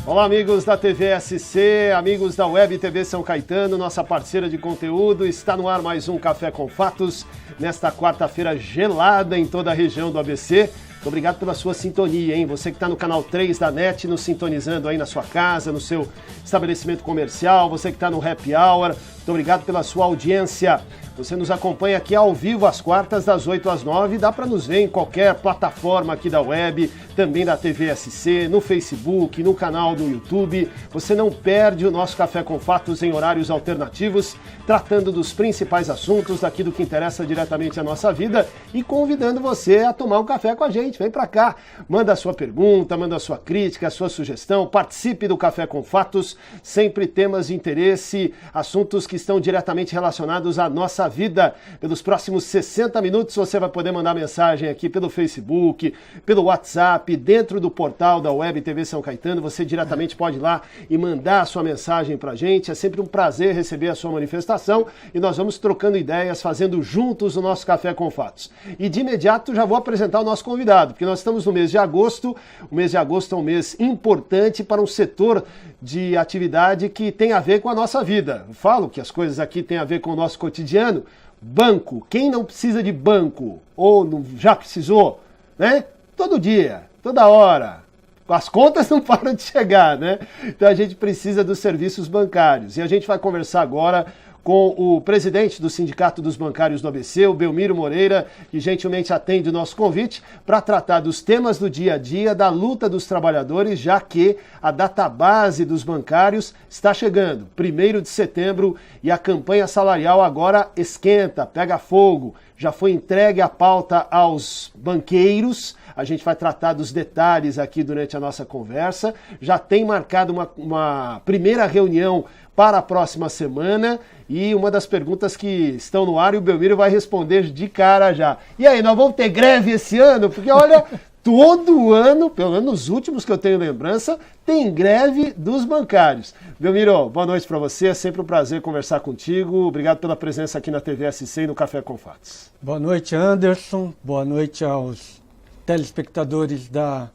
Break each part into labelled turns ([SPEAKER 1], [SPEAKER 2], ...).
[SPEAKER 1] Olá, amigos da TV SC, amigos da Web TV São Caetano, nossa parceira de conteúdo. Está no ar mais um Café com Fatos, nesta quarta-feira gelada em toda a região do ABC. Muito obrigado pela sua sintonia, hein? Você que está no canal 3 da NET, nos sintonizando aí na sua casa, no seu estabelecimento comercial, você que está no Happy Hour, muito obrigado pela sua audiência. Você nos acompanha aqui ao vivo às quartas, das 8 às 9, dá para nos ver em qualquer plataforma aqui da web, também da TV SC, no Facebook, no canal do YouTube. Você não perde o nosso Café com Fatos em horários alternativos, tratando dos principais assuntos, daquilo que interessa diretamente à nossa vida e convidando você a tomar um café com a gente. Vem para cá, manda a sua pergunta, manda a sua crítica, a sua sugestão, participe do Café com Fatos, sempre temas de interesse, assuntos que estão diretamente relacionados à nossa vida. Pelos próximos 60 minutos você vai poder mandar mensagem aqui pelo Facebook, pelo WhatsApp, dentro do portal da Web TV São Caetano. Você diretamente pode ir lá e mandar a sua mensagem pra gente. É sempre um prazer receber a sua manifestação e nós vamos trocando ideias, fazendo juntos o nosso Café com Fatos. E de imediato já vou apresentar o nosso convidado, porque nós estamos no mês de agosto. O mês de agosto é um mês importante para um setor de atividade que tem a ver com a nossa vida. Eu falo que as coisas aqui têm a ver com o nosso cotidiano. Banco. Quem não precisa de banco? Ou não, já precisou? Né? Todo dia, toda hora. As contas não param de chegar, né? Então a gente precisa dos serviços bancários. E a gente vai conversar agora com o presidente do Sindicato dos Bancários do ABC, o Belmiro Moreira, que gentilmente atende o nosso convite para tratar dos temas do dia a dia, da luta dos trabalhadores, já que a database dos bancários está chegando, 1º de setembro, e a campanha salarial agora esquenta, pega fogo. Já foi entregue a pauta aos banqueiros, a gente vai tratar dos detalhes aqui durante a nossa conversa. Já tem marcado uma primeira reunião para a próxima semana e uma das perguntas que estão no ar e o Belmiro vai responder de cara já. E aí, nós vamos ter greve esse ano? Porque olha, todo ano, pelo menos nos últimos que eu tenho lembrança, tem greve dos bancários. Belmiro, boa noite para você, é sempre um prazer conversar contigo. Obrigado pela presença aqui na TV SC e no Café com Fatos.
[SPEAKER 2] Boa noite, Anderson. Boa noite aos telespectadores da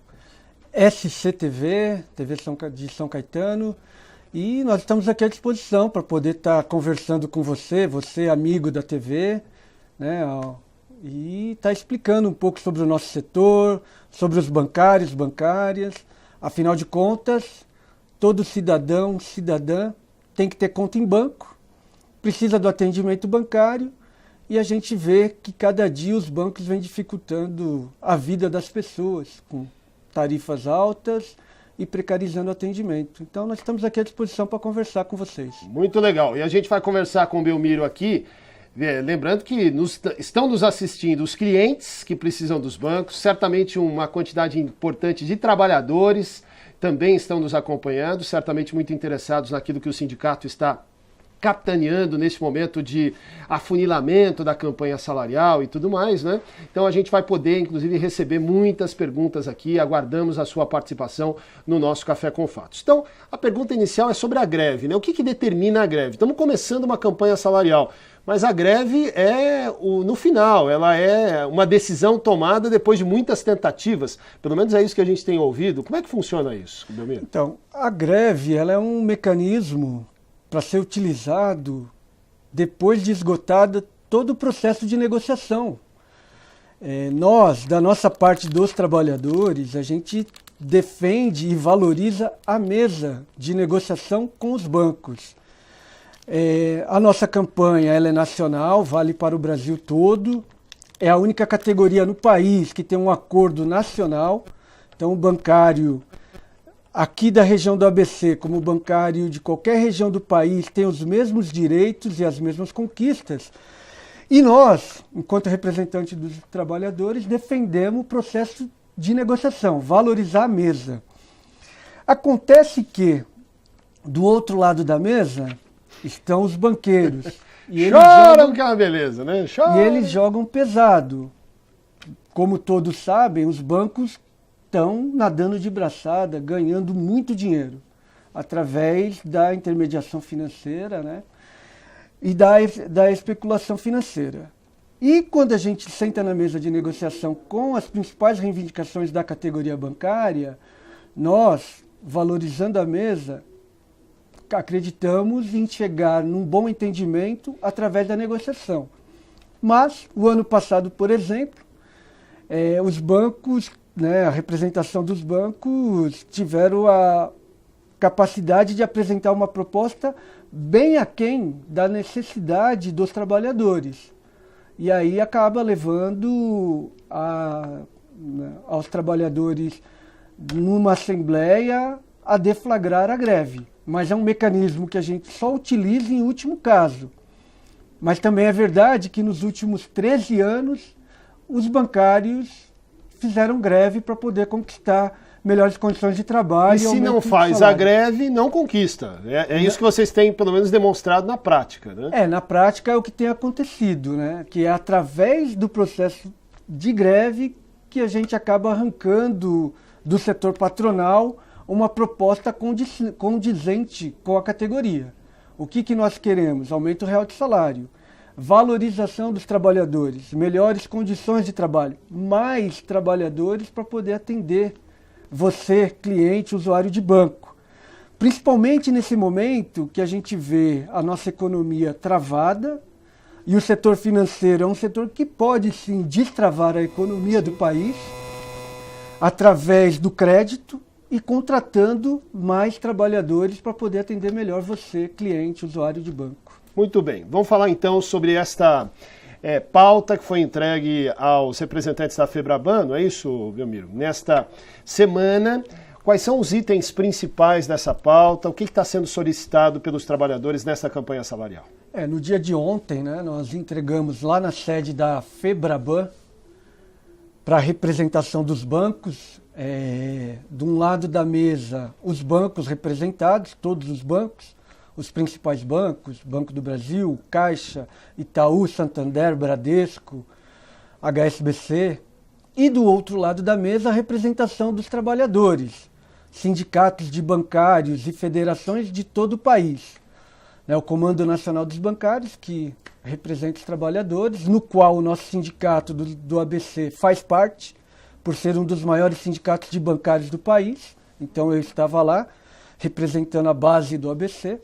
[SPEAKER 2] SCTV, TV de São Caetano. E nós estamos aqui à disposição para poder estar conversando com você, amigo da TV, né? E estar explicando um pouco sobre o nosso setor, sobre os bancários, bancárias. Afinal de contas, todo cidadão, cidadã tem que ter conta em banco, precisa do atendimento bancário e a gente vê que cada dia os bancos vêm dificultando a vida das pessoas, com tarifas altas e precarizando o atendimento. Então nós estamos aqui à disposição para conversar com vocês.
[SPEAKER 1] Muito legal. E a gente vai conversar com o Belmiro aqui, lembrando que estão nos assistindo os clientes que precisam dos bancos, certamente uma quantidade importante de trabalhadores também estão nos acompanhando, certamente muito interessados naquilo que o sindicato está capitaneando nesse momento de afunilamento da campanha salarial e tudo mais, né? Então a gente vai poder, inclusive, receber muitas perguntas aqui, aguardamos a sua participação no nosso Café com Fatos. Então, a pergunta inicial é sobre a greve, né? O que determina a greve? Estamos começando uma campanha salarial, mas a greve no final, ela é uma decisão tomada depois de muitas tentativas, pelo menos é isso que a gente tem ouvido. Como é que funciona isso, Belmiro?
[SPEAKER 2] Então, a greve, ela é um mecanismo para ser utilizado depois de esgotado todo o processo de negociação. Nós, da nossa parte dos trabalhadores, a gente defende e valoriza a mesa de negociação com os bancos. A nossa campanha ela é nacional, vale para o Brasil todo, é a única categoria no país que tem um acordo nacional, então o bancário aqui da região do ABC, como bancário de qualquer região do país, tem os mesmos direitos e as mesmas conquistas. E nós, enquanto representante dos trabalhadores, defendemos o processo de negociação, valorizar a mesa. Acontece que, do outro lado da mesa, estão os banqueiros.
[SPEAKER 1] E choram que é uma beleza, né?
[SPEAKER 2] Choram. E eles jogam pesado. Como todos sabem, os bancos estão nadando de braçada, ganhando muito dinheiro, através da intermediação financeira, né? E da especulação financeira. E quando a gente senta na mesa de negociação com as principais reivindicações da categoria bancária, nós, valorizando a mesa, acreditamos em chegar num bom entendimento através da negociação. Mas, o ano passado, por exemplo, os bancos, né, a representação dos bancos tiveram a capacidade de apresentar uma proposta bem aquém da necessidade dos trabalhadores. E aí acaba levando aos trabalhadores, numa assembleia, a deflagrar a greve. Mas é um mecanismo que a gente só utiliza em último caso. Mas também é verdade que nos últimos 13 anos, os bancários fizeram greve para poder conquistar melhores condições de trabalho.
[SPEAKER 1] E se não faz a greve, não conquista. É isso que vocês têm, pelo menos, demonstrado na prática, né?
[SPEAKER 2] Na prática é o que tem acontecido, né? Que é através do processo de greve que a gente acaba arrancando do setor patronal uma proposta condizente com a categoria. O que nós queremos? Aumento real de salário, valorização dos trabalhadores, melhores condições de trabalho, mais trabalhadores para poder atender você, cliente, usuário de banco. Principalmente nesse momento que a gente vê a nossa economia travada e o setor financeiro é um setor que pode sim destravar a economia do país através do crédito e contratando mais trabalhadores para poder atender melhor você, cliente, usuário de banco.
[SPEAKER 1] Muito bem. Vamos falar então sobre esta pauta que foi entregue aos representantes da Febraban, não é isso, Belmiro? Nesta semana, quais são os itens principais dessa pauta? O que está sendo solicitado pelos trabalhadores nessa campanha salarial?
[SPEAKER 2] No dia de ontem, né, nós entregamos lá na sede da Febraban, para a representação dos bancos, de um lado da mesa, os bancos representados, todos os bancos, os principais bancos, Banco do Brasil, Caixa, Itaú, Santander, Bradesco, HSBC, e do outro lado da mesa a representação dos trabalhadores, sindicatos de bancários e federações de todo o país. O Comando Nacional dos Bancários, que representa os trabalhadores, no qual o nosso sindicato do ABC faz parte, por ser um dos maiores sindicatos de bancários do país. Então eu estava lá, representando a base do ABC.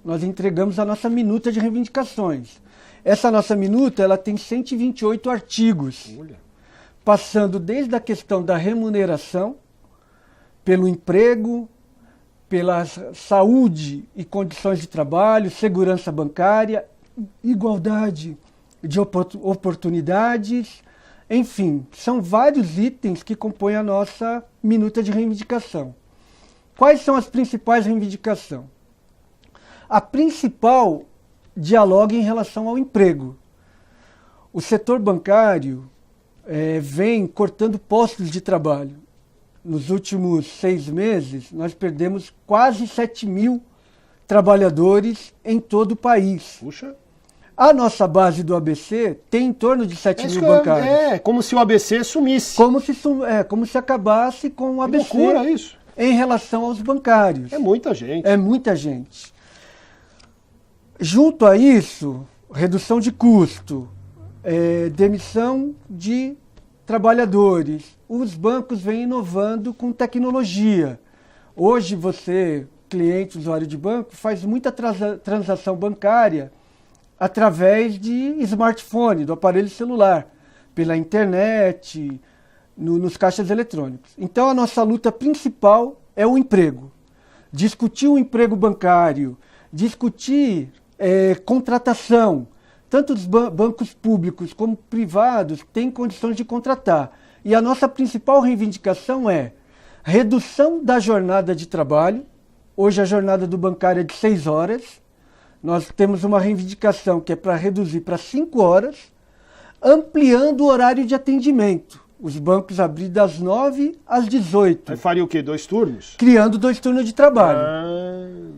[SPEAKER 2] Nós entregamos a nossa minuta de reivindicações. Essa nossa minuta ela tem 128 artigos, passando desde a questão da remuneração, pelo emprego, pela saúde e condições de trabalho, segurança bancária, igualdade de oportunidades, enfim, são vários itens que compõem a nossa minuta de reivindicação. Quais são as principais reivindicações? A principal dialoga em relação ao emprego. O setor bancário vem cortando postos de trabalho. Nos últimos 6 meses, nós perdemos quase 7 mil trabalhadores em todo o país.
[SPEAKER 1] Puxa.
[SPEAKER 2] A nossa base do ABC tem em torno de 7 mil bancários.
[SPEAKER 1] Como se o ABC sumisse.
[SPEAKER 2] Como se acabasse com o ABC.
[SPEAKER 1] Que loucura isso.
[SPEAKER 2] Em relação aos bancários.
[SPEAKER 1] É muita gente.
[SPEAKER 2] É muita gente. Junto a isso, redução de custo, demissão de trabalhadores. Os bancos vêm inovando com tecnologia. Hoje você, cliente, usuário de banco, faz muita transação bancária através de smartphone, do aparelho celular, pela internet, nos caixas eletrônicos. Então a nossa luta principal é o emprego. Discutir o emprego bancário, discutir contratação. Tanto os bancos públicos como privados têm condições de contratar. E a nossa principal reivindicação é redução da jornada de trabalho. Hoje a jornada do bancário é de 6 horas. Nós temos uma reivindicação que é para reduzir para 5 horas, ampliando o horário de atendimento. Os bancos abrir das 9 às 18.
[SPEAKER 1] Aí faria o quê? 2 turnos?
[SPEAKER 2] Criando 2 turnos de trabalho.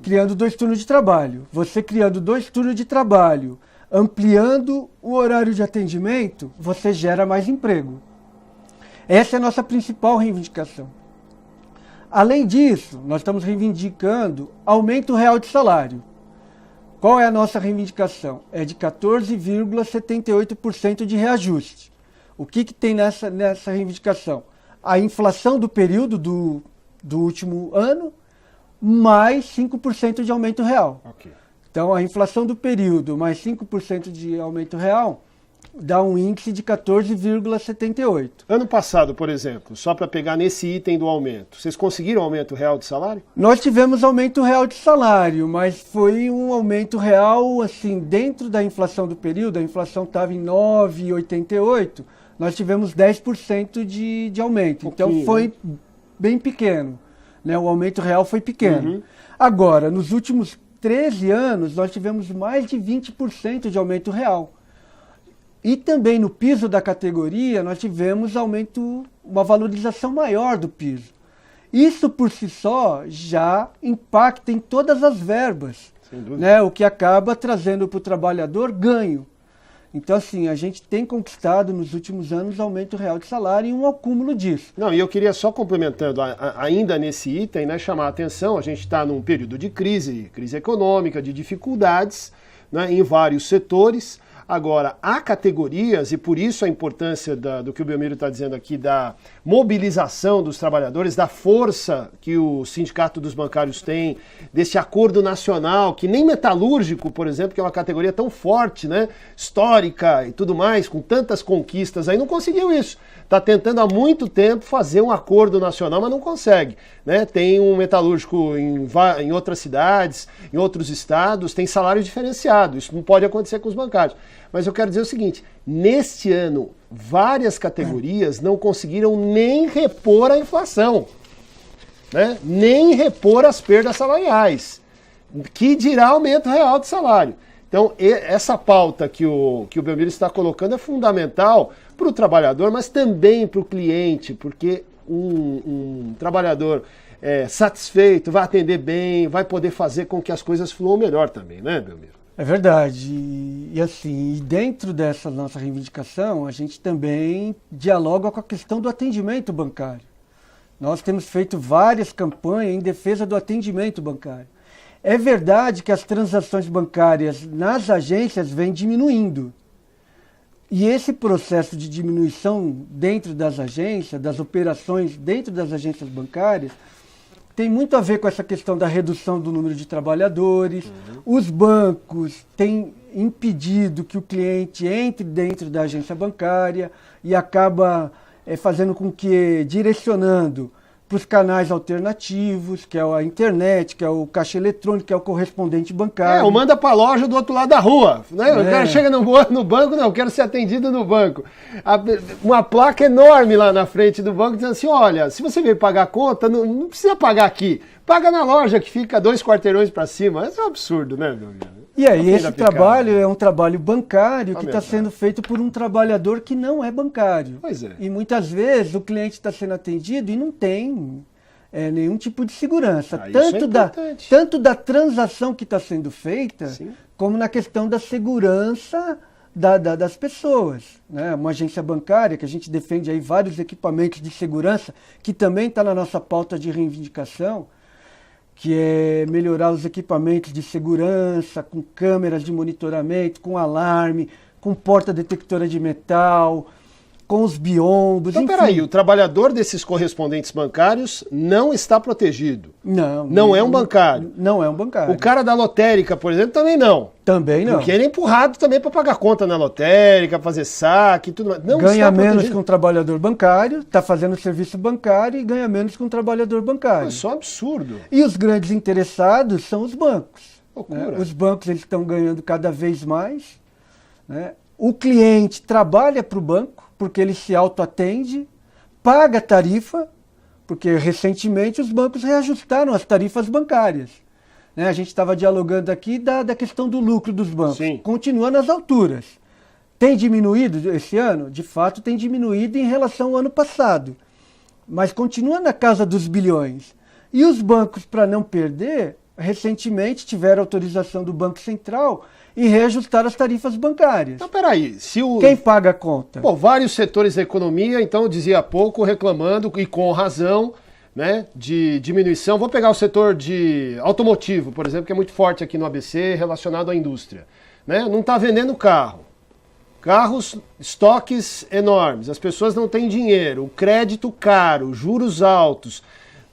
[SPEAKER 2] Criando 2 turnos de trabalho. Você criando 2 turnos de trabalho, ampliando o horário de atendimento, você gera mais emprego. Essa é a nossa principal reivindicação. Além disso, nós estamos reivindicando aumento real de salário. Qual é a nossa reivindicação? É de 14,78% de reajuste. O que tem nessa reivindicação? A inflação do período do último ano, mais 5% de aumento real.
[SPEAKER 1] Okay.
[SPEAKER 2] Então, a inflação do período mais 5% de aumento real dá um índice de 14,78%.
[SPEAKER 1] Ano passado, por exemplo, só para pegar nesse item do aumento, vocês conseguiram aumento real de salário?
[SPEAKER 2] Nós tivemos aumento real de salário, mas foi um aumento real, assim, dentro da inflação do período, a inflação estava em 9,88%, nós tivemos 10% de aumento. Então foi bem pequeno, né? O aumento real foi pequeno.
[SPEAKER 1] Uhum. Agora,
[SPEAKER 2] nos últimos 13 anos, nós tivemos mais de 20% de aumento real. E também no piso da categoria, nós tivemos uma valorização maior do piso. Isso por si só já impacta em todas as verbas, né? O que acaba trazendo para o trabalhador ganho. Então, assim, a gente tem conquistado nos últimos anos aumento real de salário e um acúmulo disso.
[SPEAKER 1] Não, e eu queria só complementando ainda nesse item, né, chamar a atenção, a gente está num período de crise econômica, de dificuldades, né, em vários setores. Agora, há categorias, e por isso a importância do que o Belmiro está dizendo aqui, da mobilização dos trabalhadores, da força que o Sindicato dos Bancários tem, desse acordo nacional, que nem metalúrgico, por exemplo, que é uma categoria tão forte, né, histórica e tudo mais, com tantas conquistas aí, não conseguiu isso. Está tentando há muito tempo fazer um acordo nacional, mas não consegue, né? Tem um metalúrgico em outras cidades, em outros estados, tem salário diferenciado. Isso não pode acontecer com os bancários. Mas eu quero dizer o seguinte, neste ano, várias categorias não conseguiram nem repor a inflação, né? Nem repor as perdas salariais, que dirá aumento real de salário. Então, essa pauta que o Belmiro está colocando é fundamental para o trabalhador, mas também para o cliente, porque um trabalhador satisfeito vai atender bem, vai poder fazer com que as coisas fluam melhor também, né, Belmiro?
[SPEAKER 2] É verdade. E assim, dentro dessa nossa reivindicação, a gente também dialoga com a questão do atendimento bancário. Nós temos feito várias campanhas em defesa do atendimento bancário. É verdade que as transações bancárias nas agências vêm diminuindo. E esse processo de diminuição dentro das agências, das operações dentro das agências bancárias, tem muito a ver com essa questão da redução do número de trabalhadores. Os bancos têm impedido que o cliente entre dentro da agência bancária e acaba fazendo com que, direcionando para os canais alternativos, que é a internet, que é o caixa eletrônico, que é o correspondente bancário.
[SPEAKER 1] Ou manda para a loja do outro lado da rua. Né? O cara chega no banco, não, quero ser atendido no banco. Uma placa enorme lá na frente do banco dizendo assim, olha, se você veio pagar a conta, não precisa pagar aqui. Paga na loja que fica 2 quarteirões para cima. Isso é um absurdo, né, meu amigo?
[SPEAKER 2] E aí esse trabalho é um trabalho bancário que está sendo feito por um trabalhador que não é bancário.
[SPEAKER 1] Pois é.
[SPEAKER 2] E muitas vezes o cliente está sendo atendido e não tem nenhum tipo de segurança. Tanto da transação que está sendo feita, sim, como na questão da segurança das pessoas. Né? Uma agência bancária, que a gente defende aí vários equipamentos de segurança, que também está na nossa pauta de reivindicação, que é melhorar os equipamentos de segurança, com câmeras de monitoramento, com alarme, com porta detectora de metal, com os biombos.
[SPEAKER 1] Então, peraí, o trabalhador desses correspondentes bancários não está protegido?
[SPEAKER 2] Não
[SPEAKER 1] é um bancário?
[SPEAKER 2] Não é um bancário.
[SPEAKER 1] O cara da lotérica, por exemplo, também não?
[SPEAKER 2] Também não.
[SPEAKER 1] Porque ele é empurrado também para pagar conta na lotérica, fazer saque e tudo mais. Não
[SPEAKER 2] ganha menos que um trabalhador bancário, está fazendo serviço bancário e ganha menos que um trabalhador bancário.
[SPEAKER 1] Isso é um absurdo.
[SPEAKER 2] E os grandes interessados são os bancos.
[SPEAKER 1] Loucura.
[SPEAKER 2] Né? Os bancos eles estão ganhando cada vez mais. Né? O cliente trabalha para o banco, porque ele se autoatende, paga tarifa, porque recentemente os bancos reajustaram as tarifas bancárias. Né? A gente estava dialogando aqui da questão do lucro dos bancos.
[SPEAKER 1] Sim.
[SPEAKER 2] Continua nas alturas. Tem diminuído esse ano? De fato, tem diminuído em relação ao ano passado. Mas continua na casa dos bilhões. E os bancos, para não perder, recentemente tiveram autorização do Banco Central e reajustaram as tarifas bancárias.
[SPEAKER 1] Então, peraí,
[SPEAKER 2] quem paga a conta?
[SPEAKER 1] Bom, vários setores da economia, então, dizia há pouco, reclamando, e com razão, né, de diminuição. Vou pegar o setor de automotivo, por exemplo, que é muito forte aqui no ABC, relacionado à indústria. Né? Não está vendendo carro. Carros, estoques enormes, as pessoas não têm dinheiro, o crédito caro, juros altos.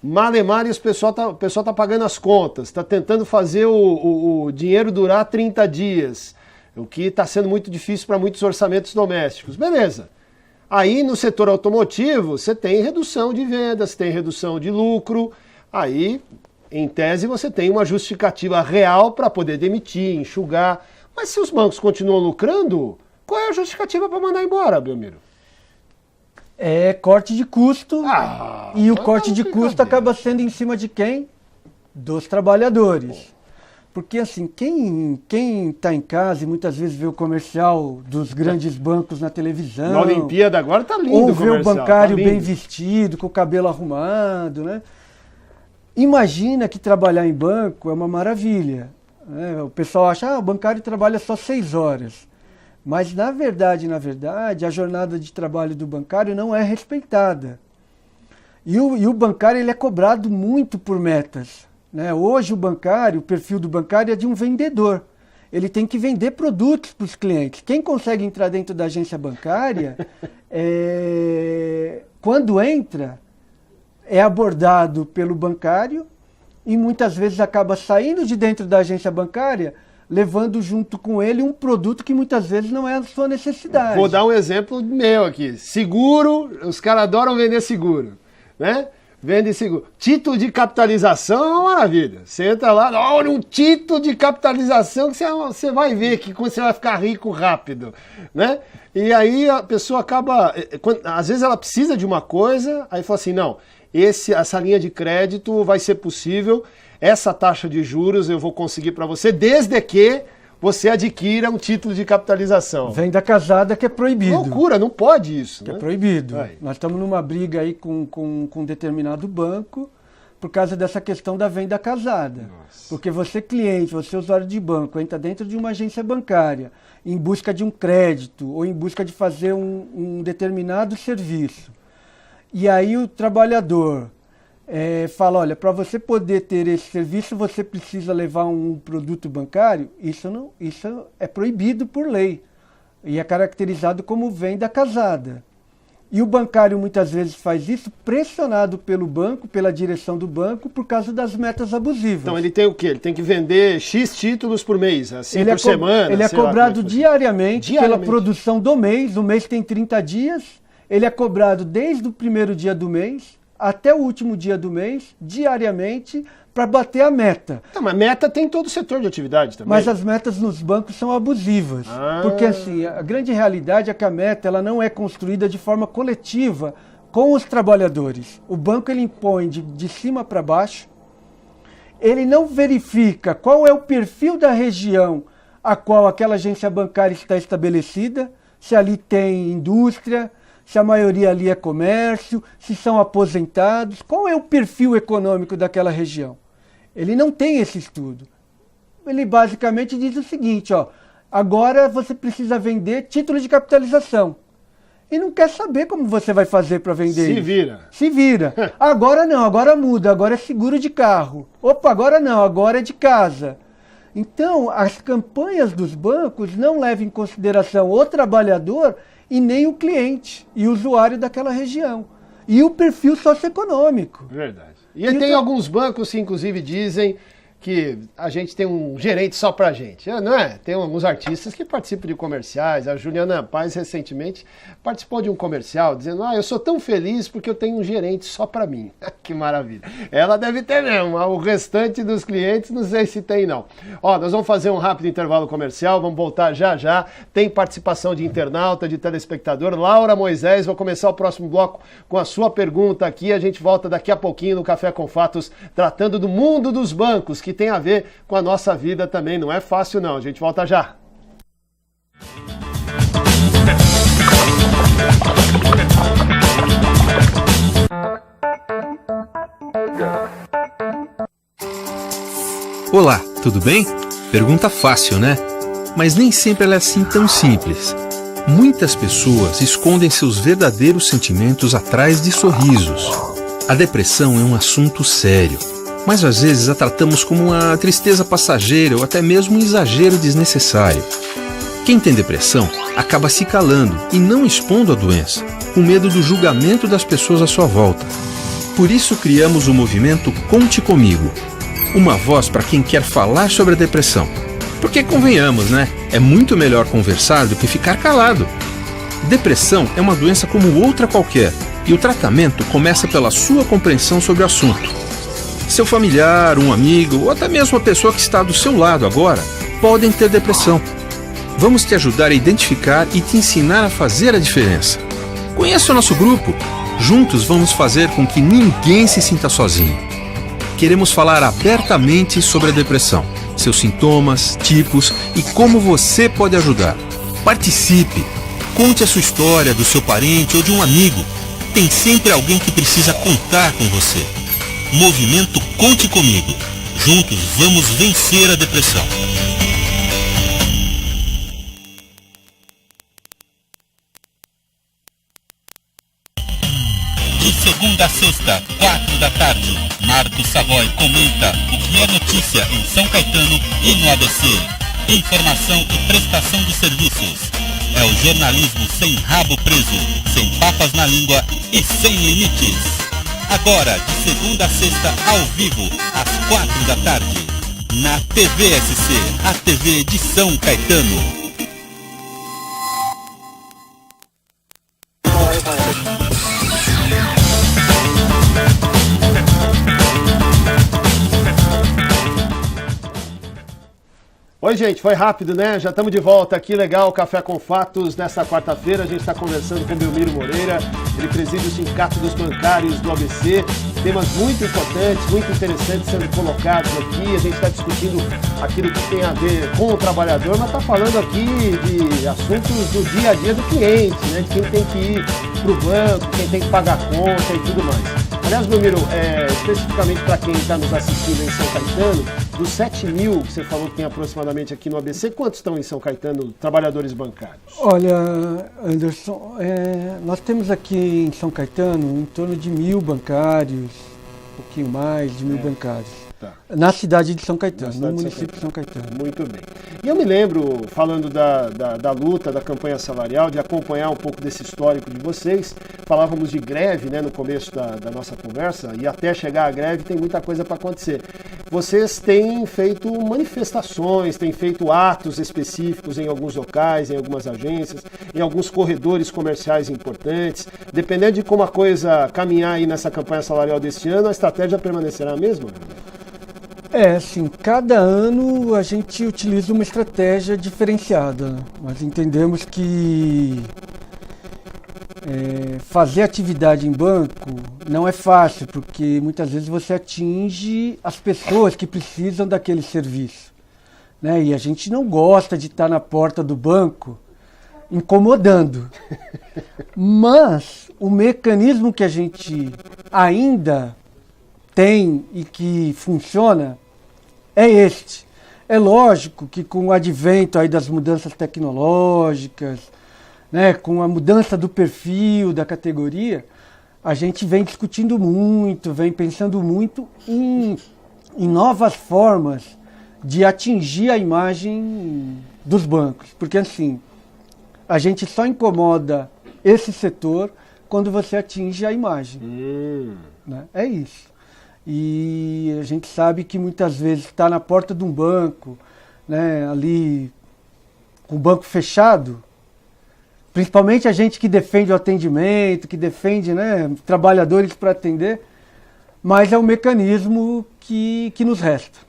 [SPEAKER 1] Malemar e o pessoal tá pagando as contas, está tentando fazer o dinheiro durar 30 dias, o que está sendo muito difícil para muitos orçamentos domésticos. Beleza. Aí no setor automotivo você tem redução de vendas, tem redução de lucro, aí em tese você tem uma justificativa real para poder demitir, enxugar. Mas se os bancos continuam lucrando, qual é a justificativa para mandar embora, Belmiro?
[SPEAKER 2] É corte de custo, e o corte de custo acaba sendo em cima de quem? Dos trabalhadores. Porque assim, quem está em casa e muitas vezes vê o comercial dos grandes bancos na televisão...
[SPEAKER 1] Na Olimpíada agora tá lindo
[SPEAKER 2] ou
[SPEAKER 1] o comercial.
[SPEAKER 2] Ou vê o bancário bem vestido, com o cabelo arrumado, né? Imagina que trabalhar em banco é uma maravilha. Né? O pessoal acha, o bancário trabalha só 6 horas. Mas, na verdade, a jornada de trabalho do bancário não é respeitada. E o bancário ele é cobrado muito por metas. Né? Hoje, o perfil do bancário é de um vendedor. Ele tem que vender produtos para os clientes. Quem consegue entrar dentro da agência bancária, quando entra, é abordado pelo bancário e muitas vezes acaba saindo de dentro da agência bancária, levando junto com ele um produto que muitas vezes não é a sua necessidade.
[SPEAKER 1] Vou dar um exemplo meu aqui. Seguro, os caras adoram vender seguro, né? Vende seguro. Título de capitalização é uma maravilha. Você entra lá, olha um título de capitalização que você vai ver que você vai ficar rico rápido, né? E aí a pessoa acaba... Às vezes ela precisa de uma coisa, aí fala assim, não, essa linha de crédito vai ser possível, essa taxa de juros eu vou conseguir para você, desde que você adquira um título de capitalização.
[SPEAKER 2] Venda casada que é proibido.
[SPEAKER 1] Loucura, não pode isso.
[SPEAKER 2] Que
[SPEAKER 1] né?
[SPEAKER 2] É proibido.
[SPEAKER 1] Aí.
[SPEAKER 2] Nós estamos numa briga aí com um determinado banco por causa dessa questão da venda casada.
[SPEAKER 1] Nossa.
[SPEAKER 2] Porque você cliente, você usuário de banco, entra dentro de uma agência bancária em busca de um crédito ou em busca de fazer um determinado serviço. E aí o trabalhador... fala, olha, para você poder ter esse serviço, você precisa levar um produto bancário. Isso é proibido por lei e é caracterizado como venda casada. E o bancário muitas vezes faz isso pressionado pelo banco, pela direção do banco, por causa das metas abusivas.
[SPEAKER 1] Então ele tem o quê? Ele tem que vender X títulos por mês, assim por semana?
[SPEAKER 2] Ele é cobrado diariamente pela produção do mês. O mês tem 30 dias. Ele é cobrado desde o primeiro dia do mês até o último dia do mês, diariamente, para bater a meta.
[SPEAKER 1] Tá, mas meta tem todo o setor de atividade também.
[SPEAKER 2] Mas as metas nos bancos são abusivas. Porque assim, a grande realidade é que a meta ela não é construída de forma coletiva com os trabalhadores. O banco ele impõe de cima para baixo, ele não verifica qual é o perfil da região a qual aquela agência bancária está estabelecida, se ali tem indústria, se a maioria ali é comércio, se são aposentados, qual é o perfil econômico daquela região. Ele não tem esse estudo. Ele basicamente diz o seguinte, agora você precisa vender título de capitalização. E não quer saber como você vai fazer para vender isso.
[SPEAKER 1] Se vira.
[SPEAKER 2] Se vira. Agora não, agora muda, agora é seguro de carro. Opa, agora não, agora é de casa. Então, as campanhas dos bancos não levam em consideração o trabalhador e nem o cliente e o usuário daquela região. E o perfil socioeconômico.
[SPEAKER 1] Verdade. E tem alguns bancos que, inclusive, dizem que a gente tem um gerente só pra gente, não é? Tem alguns artistas que participam de comerciais. A Juliana Paz, recentemente, participou de um comercial dizendo, eu sou tão feliz porque eu tenho um gerente só pra mim. Que maravilha. Ela deve ter mesmo, o restante dos clientes não sei se tem não. Nós vamos fazer um rápido intervalo comercial, vamos voltar já já. Tem participação de internauta, de telespectador. Laura Moisés, vou começar o próximo bloco com a sua pergunta aqui. A gente volta daqui a pouquinho no Café com Fatos, tratando do mundo dos bancos, que tem a ver com a nossa vida também. Não é fácil não, a gente volta já.
[SPEAKER 3] Olá, tudo bem? Pergunta fácil, né? Mas nem sempre ela é assim tão simples. Muitas pessoas escondem seus verdadeiros sentimentos atrás de sorrisos. A depressão é um assunto sério, mas às vezes a tratamos como uma tristeza passageira ou até mesmo um exagero desnecessário. Quem tem depressão acaba se calando e não expondo a doença, com medo do julgamento das pessoas à sua volta. Por isso criamos o movimento Conte Comigo, uma voz para quem quer falar sobre a depressão. Porque convenhamos, né? É muito melhor conversar do que ficar calado. Depressão é uma doença como outra qualquer, e o tratamento começa pela sua compreensão sobre o assunto. Seu familiar, um amigo ou até mesmo a pessoa que está do seu lado agora podem ter depressão. Vamos te ajudar a identificar e te ensinar a fazer a diferença. Conheça o nosso grupo. Juntos vamos fazer com que ninguém se sinta sozinho. Queremos falar abertamente sobre a depressão, seus sintomas, tipos e como você pode ajudar. Participe! Conte a sua história do seu parente ou de um amigo. Tem sempre alguém que precisa contar com você. Movimento Conte Comigo. Juntos vamos vencer a depressão. De segunda a sexta, 4 da tarde, Marcos Savoy comenta o que é notícia em São Caetano e no ABC. Informação e prestação de serviços. É o jornalismo sem rabo preso, sem papas na língua e sem limites. Agora, de segunda a sexta, ao vivo, às 4 da tarde, na TVSC, a TV de São Caetano.
[SPEAKER 1] Oi, gente, foi rápido, né? Já estamos de volta aqui, legal, Café com Fatos. Nesta quarta-feira a gente está conversando com o Belmiro Moreira, ele preside o Sindicato dos Bancários do ABC. Temas muito importantes, muito interessantes sendo colocados aqui. A gente está discutindo aquilo que tem a ver com o trabalhador, mas está falando aqui de assuntos do dia a dia do cliente, né? De quem tem que ir para o banco, quem tem que pagar a conta e tudo mais. Aliás, Belmiro, especificamente para quem está nos assistindo em São Caetano, dos 7 mil que você falou que tem aproximadamente aqui no ABC, quantos estão em São Caetano, trabalhadores bancários?
[SPEAKER 2] Olha, Anderson, nós temos aqui em São Caetano em torno de 1.000 bancários, um pouquinho mais de 1.000 bancários. Tá. Na cidade de São Caetano, no município de São Caetano.
[SPEAKER 1] Muito bem. E eu me lembro, falando da luta, da campanha salarial, de acompanhar um pouco desse histórico de vocês. Falávamos de greve, né, no começo da nossa conversa, e até chegar à greve tem muita coisa para acontecer. Vocês têm feito manifestações, têm feito atos específicos em alguns locais, em algumas agências, em alguns corredores comerciais importantes. Dependendo de como a coisa caminhar aí nessa campanha salarial deste ano, a estratégia permanecerá a mesma?
[SPEAKER 2] Assim, cada ano a gente utiliza uma estratégia diferenciada. Nós entendemos que fazer atividade em banco não é fácil, porque muitas vezes você atinge as pessoas que precisam daquele serviço, né? E a gente não gosta de estar na porta do banco incomodando. Mas o mecanismo que a gente ainda tem e que funciona é este. É lógico que com o advento aí das mudanças tecnológicas, né, com a mudança do perfil da categoria, a gente vem discutindo muito, vem pensando muito em novas formas de atingir a imagem dos bancos. Porque assim, a gente só incomoda esse setor quando você atinge a imagem. Né? É isso. E a gente sabe que muitas vezes está na porta de um banco, né, ali com o banco fechado, principalmente a gente que defende o atendimento, que defende, né, trabalhadores para atender, mas é um mecanismo que nos resta.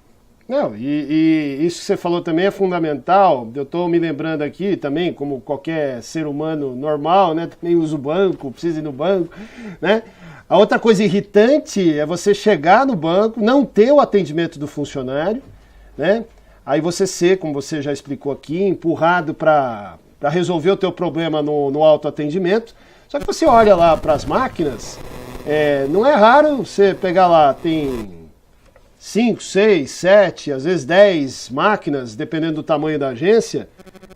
[SPEAKER 1] Não, e isso que você falou também é fundamental. Eu estou me lembrando aqui também, como qualquer ser humano normal, né, também uso o banco, precisa ir no banco, né? A outra coisa irritante é você chegar no banco, não ter o atendimento do funcionário, né? Aí você ser, como você já explicou aqui, empurrado para resolver o teu problema no autoatendimento. Só que você olha lá para as máquinas, não é raro você pegar lá, tem 5, 6, 7, às vezes 10 máquinas, dependendo do tamanho da agência,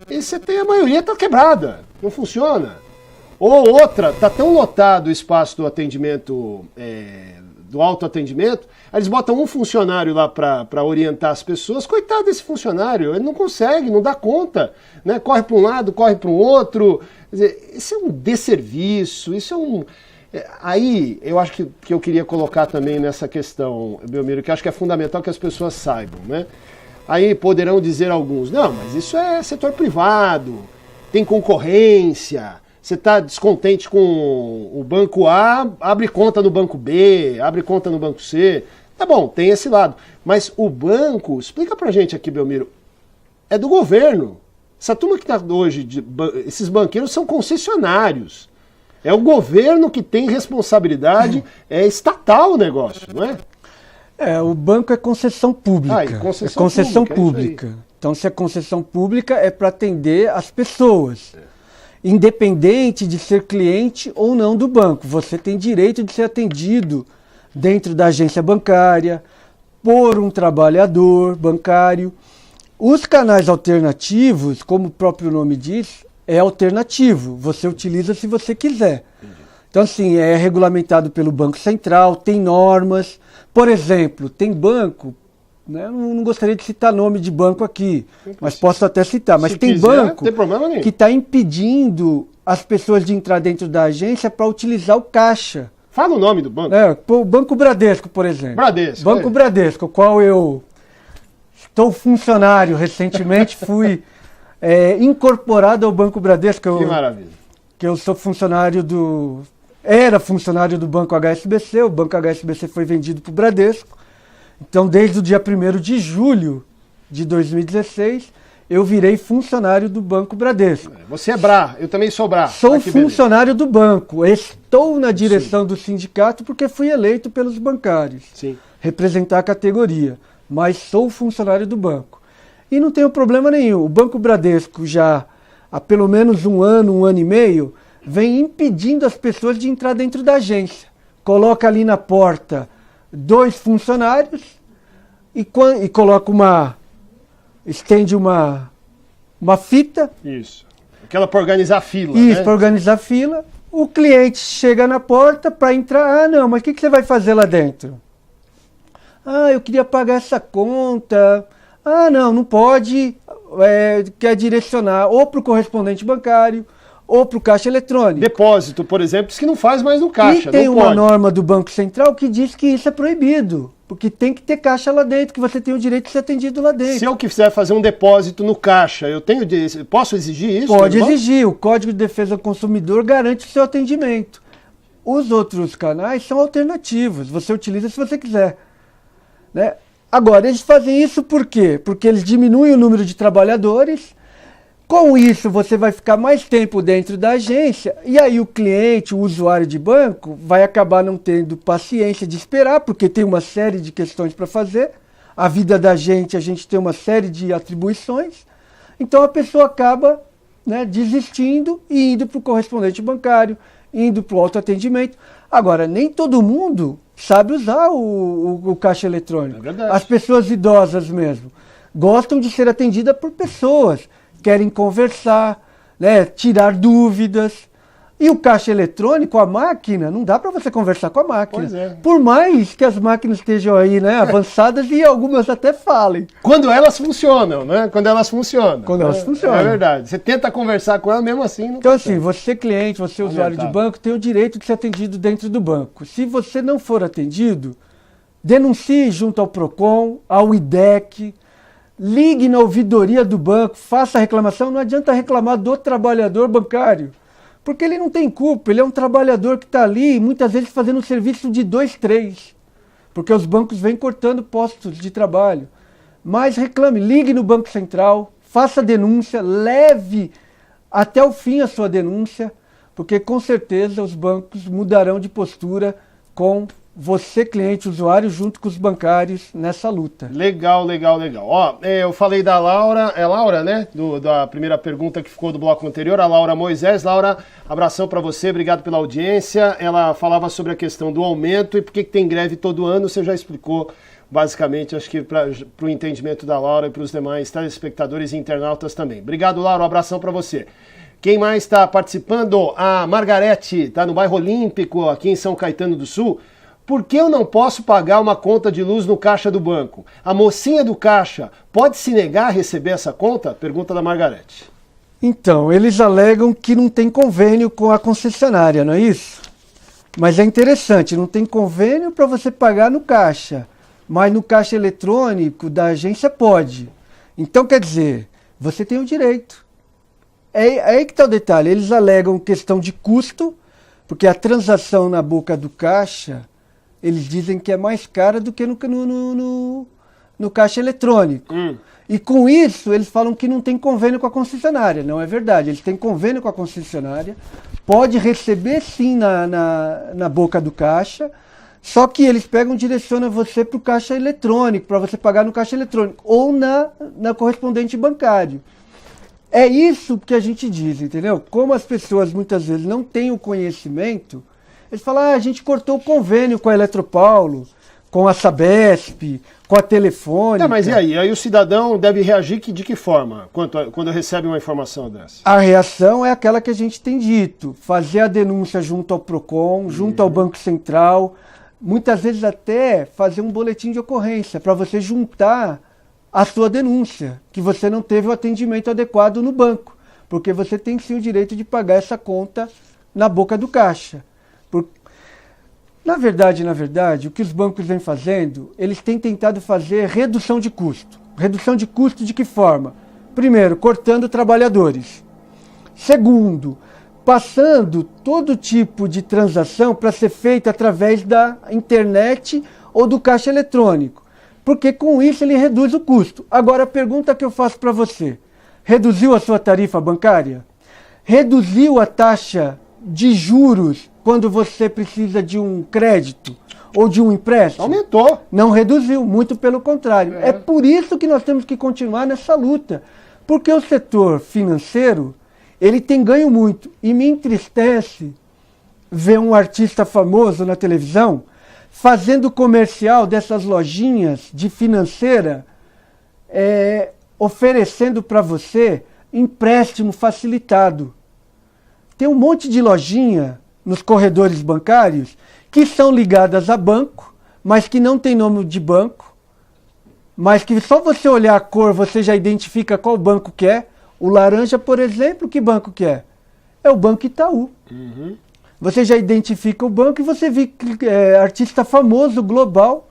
[SPEAKER 1] e você tem a maioria está quebrada, não funciona. Ou outra, está tão lotado o espaço do atendimento, do autoatendimento, aí eles botam um funcionário lá para orientar as pessoas, coitado desse funcionário, ele não consegue, não dá conta, né? Corre para um lado, corre para o outro. Quer dizer, isso é um desserviço, isso é um... Aí, eu acho que eu queria colocar também nessa questão, Belmiro, que acho que é fundamental que as pessoas saibam, né? Aí poderão dizer alguns, não, mas isso é setor privado, tem concorrência, você está descontente com o banco A, abre conta no banco B, abre conta no banco C. Tá bom, tem esse lado. Mas o banco, explica pra gente aqui, Belmiro, é do governo. Essa turma que está hoje, esses banqueiros são concessionários. É o governo que tem responsabilidade, é estatal o negócio, não é?
[SPEAKER 2] O banco é concessão pública.
[SPEAKER 1] E concessão
[SPEAKER 2] pública. Então, se é concessão pública, é para atender as pessoas. Independente de ser cliente ou não do banco. Você tem direito de ser atendido dentro da agência bancária, por um trabalhador bancário. Os canais alternativos, como o próprio nome diz, é alternativo, você utiliza se você quiser. Então, assim, é regulamentado pelo Banco Central, tem normas. Por exemplo, tem banco, né, eu não gostaria de citar nome de banco aqui, mas posso até citar, mas tem banco que está impedindo as pessoas de entrar dentro da agência para utilizar o caixa.
[SPEAKER 1] Fala o nome do banco.
[SPEAKER 2] O Banco Bradesco, por exemplo. Banco Bradesco, o qual eu estou funcionário recentemente, fui... incorporado ao Banco Bradesco.
[SPEAKER 1] Que maravilha.
[SPEAKER 2] Que eu sou funcionário era funcionário do Banco HSBC, o Banco HSBC foi vendido para o Bradesco. Então, desde o dia 1º de julho de 2016, eu virei funcionário do Banco Bradesco.
[SPEAKER 1] Você é BRA, eu também sou BRA.
[SPEAKER 2] Sou funcionário do banco, estou na direção do sindicato porque fui eleito pelos bancários.
[SPEAKER 1] Sim.
[SPEAKER 2] Representar a categoria, mas sou funcionário do banco. E não tenho problema nenhum. O Banco Bradesco já há pelo menos um ano e meio, vem impedindo as pessoas de entrar dentro da agência. Coloca ali na porta 2 funcionários e coloca estende uma fita.
[SPEAKER 1] Isso. Aquela para organizar a fila.
[SPEAKER 2] Isso, para organizar a fila. O cliente chega na porta para entrar. Ah, não, mas o que você vai fazer lá dentro? Ah, eu queria pagar essa conta. Ah, não pode, quer direcionar ou para o correspondente bancário ou para o caixa eletrônico.
[SPEAKER 1] Depósito, por exemplo, diz que não faz mais no caixa.
[SPEAKER 2] E tem uma norma do Banco Central que diz que isso é proibido, porque tem que ter caixa lá dentro, que você tem o direito de ser atendido lá dentro.
[SPEAKER 1] Se eu quiser fazer um depósito no caixa, posso exigir isso?
[SPEAKER 2] Pode exigir, o Código de Defesa do Consumidor garante o seu atendimento. Os outros canais são alternativos, você utiliza se você quiser, né? Agora, eles fazem isso por quê? Porque eles diminuem o número de trabalhadores, com isso você vai ficar mais tempo dentro da agência, e aí o cliente, o usuário de banco, vai acabar não tendo paciência de esperar, porque tem uma série de questões para fazer, a vida da gente, a gente tem uma série de atribuições, então a pessoa acaba, né, desistindo e indo para o correspondente bancário, indo para o autoatendimento. Agora, nem todo mundo sabe usar o caixa eletrônico.
[SPEAKER 1] É verdade.
[SPEAKER 2] As pessoas idosas mesmo gostam de ser atendidas por pessoas, querem conversar, né, tirar dúvidas. E o caixa eletrônico, a máquina, não dá para você conversar com a máquina.
[SPEAKER 1] Pois é.
[SPEAKER 2] Por mais que as máquinas estejam aí, né, avançadas e algumas até falem.
[SPEAKER 1] Quando elas funcionam, né? Quando elas funcionam.
[SPEAKER 2] É
[SPEAKER 1] verdade. Você tenta conversar com ela, mesmo assim não
[SPEAKER 2] Então,
[SPEAKER 1] consegue.
[SPEAKER 2] assim, você cliente, você usuário de banco, tem o direito de ser atendido dentro do banco. Se você não for atendido, denuncie junto ao PROCON, ao IDEC, ligue na ouvidoria do banco, faça a reclamação. Não adianta reclamar do trabalhador bancário, porque ele não tem culpa, ele é um trabalhador que está ali, muitas vezes fazendo um serviço de 2, 3, porque os bancos vêm cortando postos de trabalho. Mas reclame, ligue no Banco Central, faça a denúncia, leve até o fim a sua denúncia, porque com certeza os bancos mudarão de postura com você, cliente, usuário, junto com os bancários nessa luta.
[SPEAKER 1] Legal. Ó, eu falei da Laura, Laura, né? Da primeira pergunta que ficou do bloco anterior, a Laura Moisés. Laura, abração para você, obrigado pela audiência. Ela falava sobre a questão do aumento e por que tem greve todo ano, você já explicou basicamente, acho que para o entendimento da Laura e para os demais telespectadores e internautas também. Obrigado, Laura, um abração para você. Quem mais está participando? A Margarete, está no bairro Olímpico, aqui em São Caetano do Sul. Por que eu não posso pagar uma conta de luz no caixa do banco? A mocinha do caixa pode se negar a receber essa conta? Pergunta da Margarete.
[SPEAKER 2] Então, eles alegam que não tem convênio com a concessionária, não é isso? Mas é interessante, não tem convênio para você pagar no caixa, mas no caixa eletrônico da agência pode. Então, quer dizer, você tem o direito. É aí que está o detalhe. Eles alegam questão de custo, porque a transação na boca do caixa, eles dizem que é mais cara do que no caixa eletrônico. E com isso, eles falam que não tem convênio com a concessionária. Não é verdade. Eles têm convênio com a concessionária, pode receber sim na boca do caixa, só que eles pegam e direcionam você para o caixa eletrônico, para você pagar no caixa eletrônico, ou na correspondente bancário. É isso que a gente diz, entendeu? Como as pessoas muitas vezes não têm o conhecimento, eles falam, a gente cortou o convênio com a Eletropaulo, com a Sabesp, com a Telefônica.
[SPEAKER 1] Mas e aí? Aí o cidadão deve reagir de que forma quando recebe uma informação dessa?
[SPEAKER 2] A reação é aquela que a gente tem dito, fazer a denúncia junto ao PROCON, junto ao Banco Central, muitas vezes até fazer um boletim de ocorrência, para você juntar a sua denúncia, que você não teve o atendimento adequado no banco, porque você tem sim o direito de pagar essa conta na boca do caixa. Na verdade, o que os bancos vêm fazendo, eles têm tentado fazer redução de custo. Redução de custo de que forma? Primeiro, cortando trabalhadores. Segundo, passando todo tipo de transação para ser feita através da internet ou do caixa eletrônico. Porque com isso ele reduz o custo. Agora a pergunta que eu faço para você, reduziu a sua tarifa bancária? Reduziu a taxa de juros quando você precisa de um crédito ou de um empréstimo?
[SPEAKER 1] Aumentou.
[SPEAKER 2] Não reduziu, muito pelo contrário. É por isso que nós temos que continuar nessa luta. Porque o setor financeiro, ele tem ganho muito. E me entristece ver um artista famoso na televisão fazendo comercial dessas lojinhas de financeira, oferecendo para você empréstimo facilitado. Tem um monte de lojinha nos corredores bancários que são ligadas a banco, mas que não tem nome de banco, mas que só você olhar a cor você já identifica qual banco que é. O laranja, por exemplo, que banco que é? É o Banco Itaú. Você já identifica o banco e você vê artista famoso, global,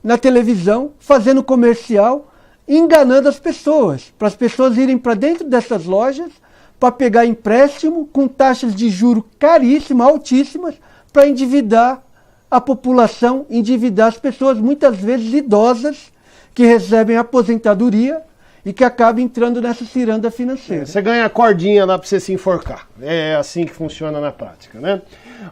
[SPEAKER 2] na televisão, fazendo comercial, enganando as pessoas, para as pessoas irem para dentro dessas lojas para pegar empréstimo com taxas de juro caríssimas, altíssimas, para endividar a população, endividar as pessoas, muitas vezes idosas, que recebem aposentadoria e que acabam entrando nessa ciranda financeira.
[SPEAKER 1] Você ganha a cordinha lá para você se enforcar. É assim que funciona na prática, né?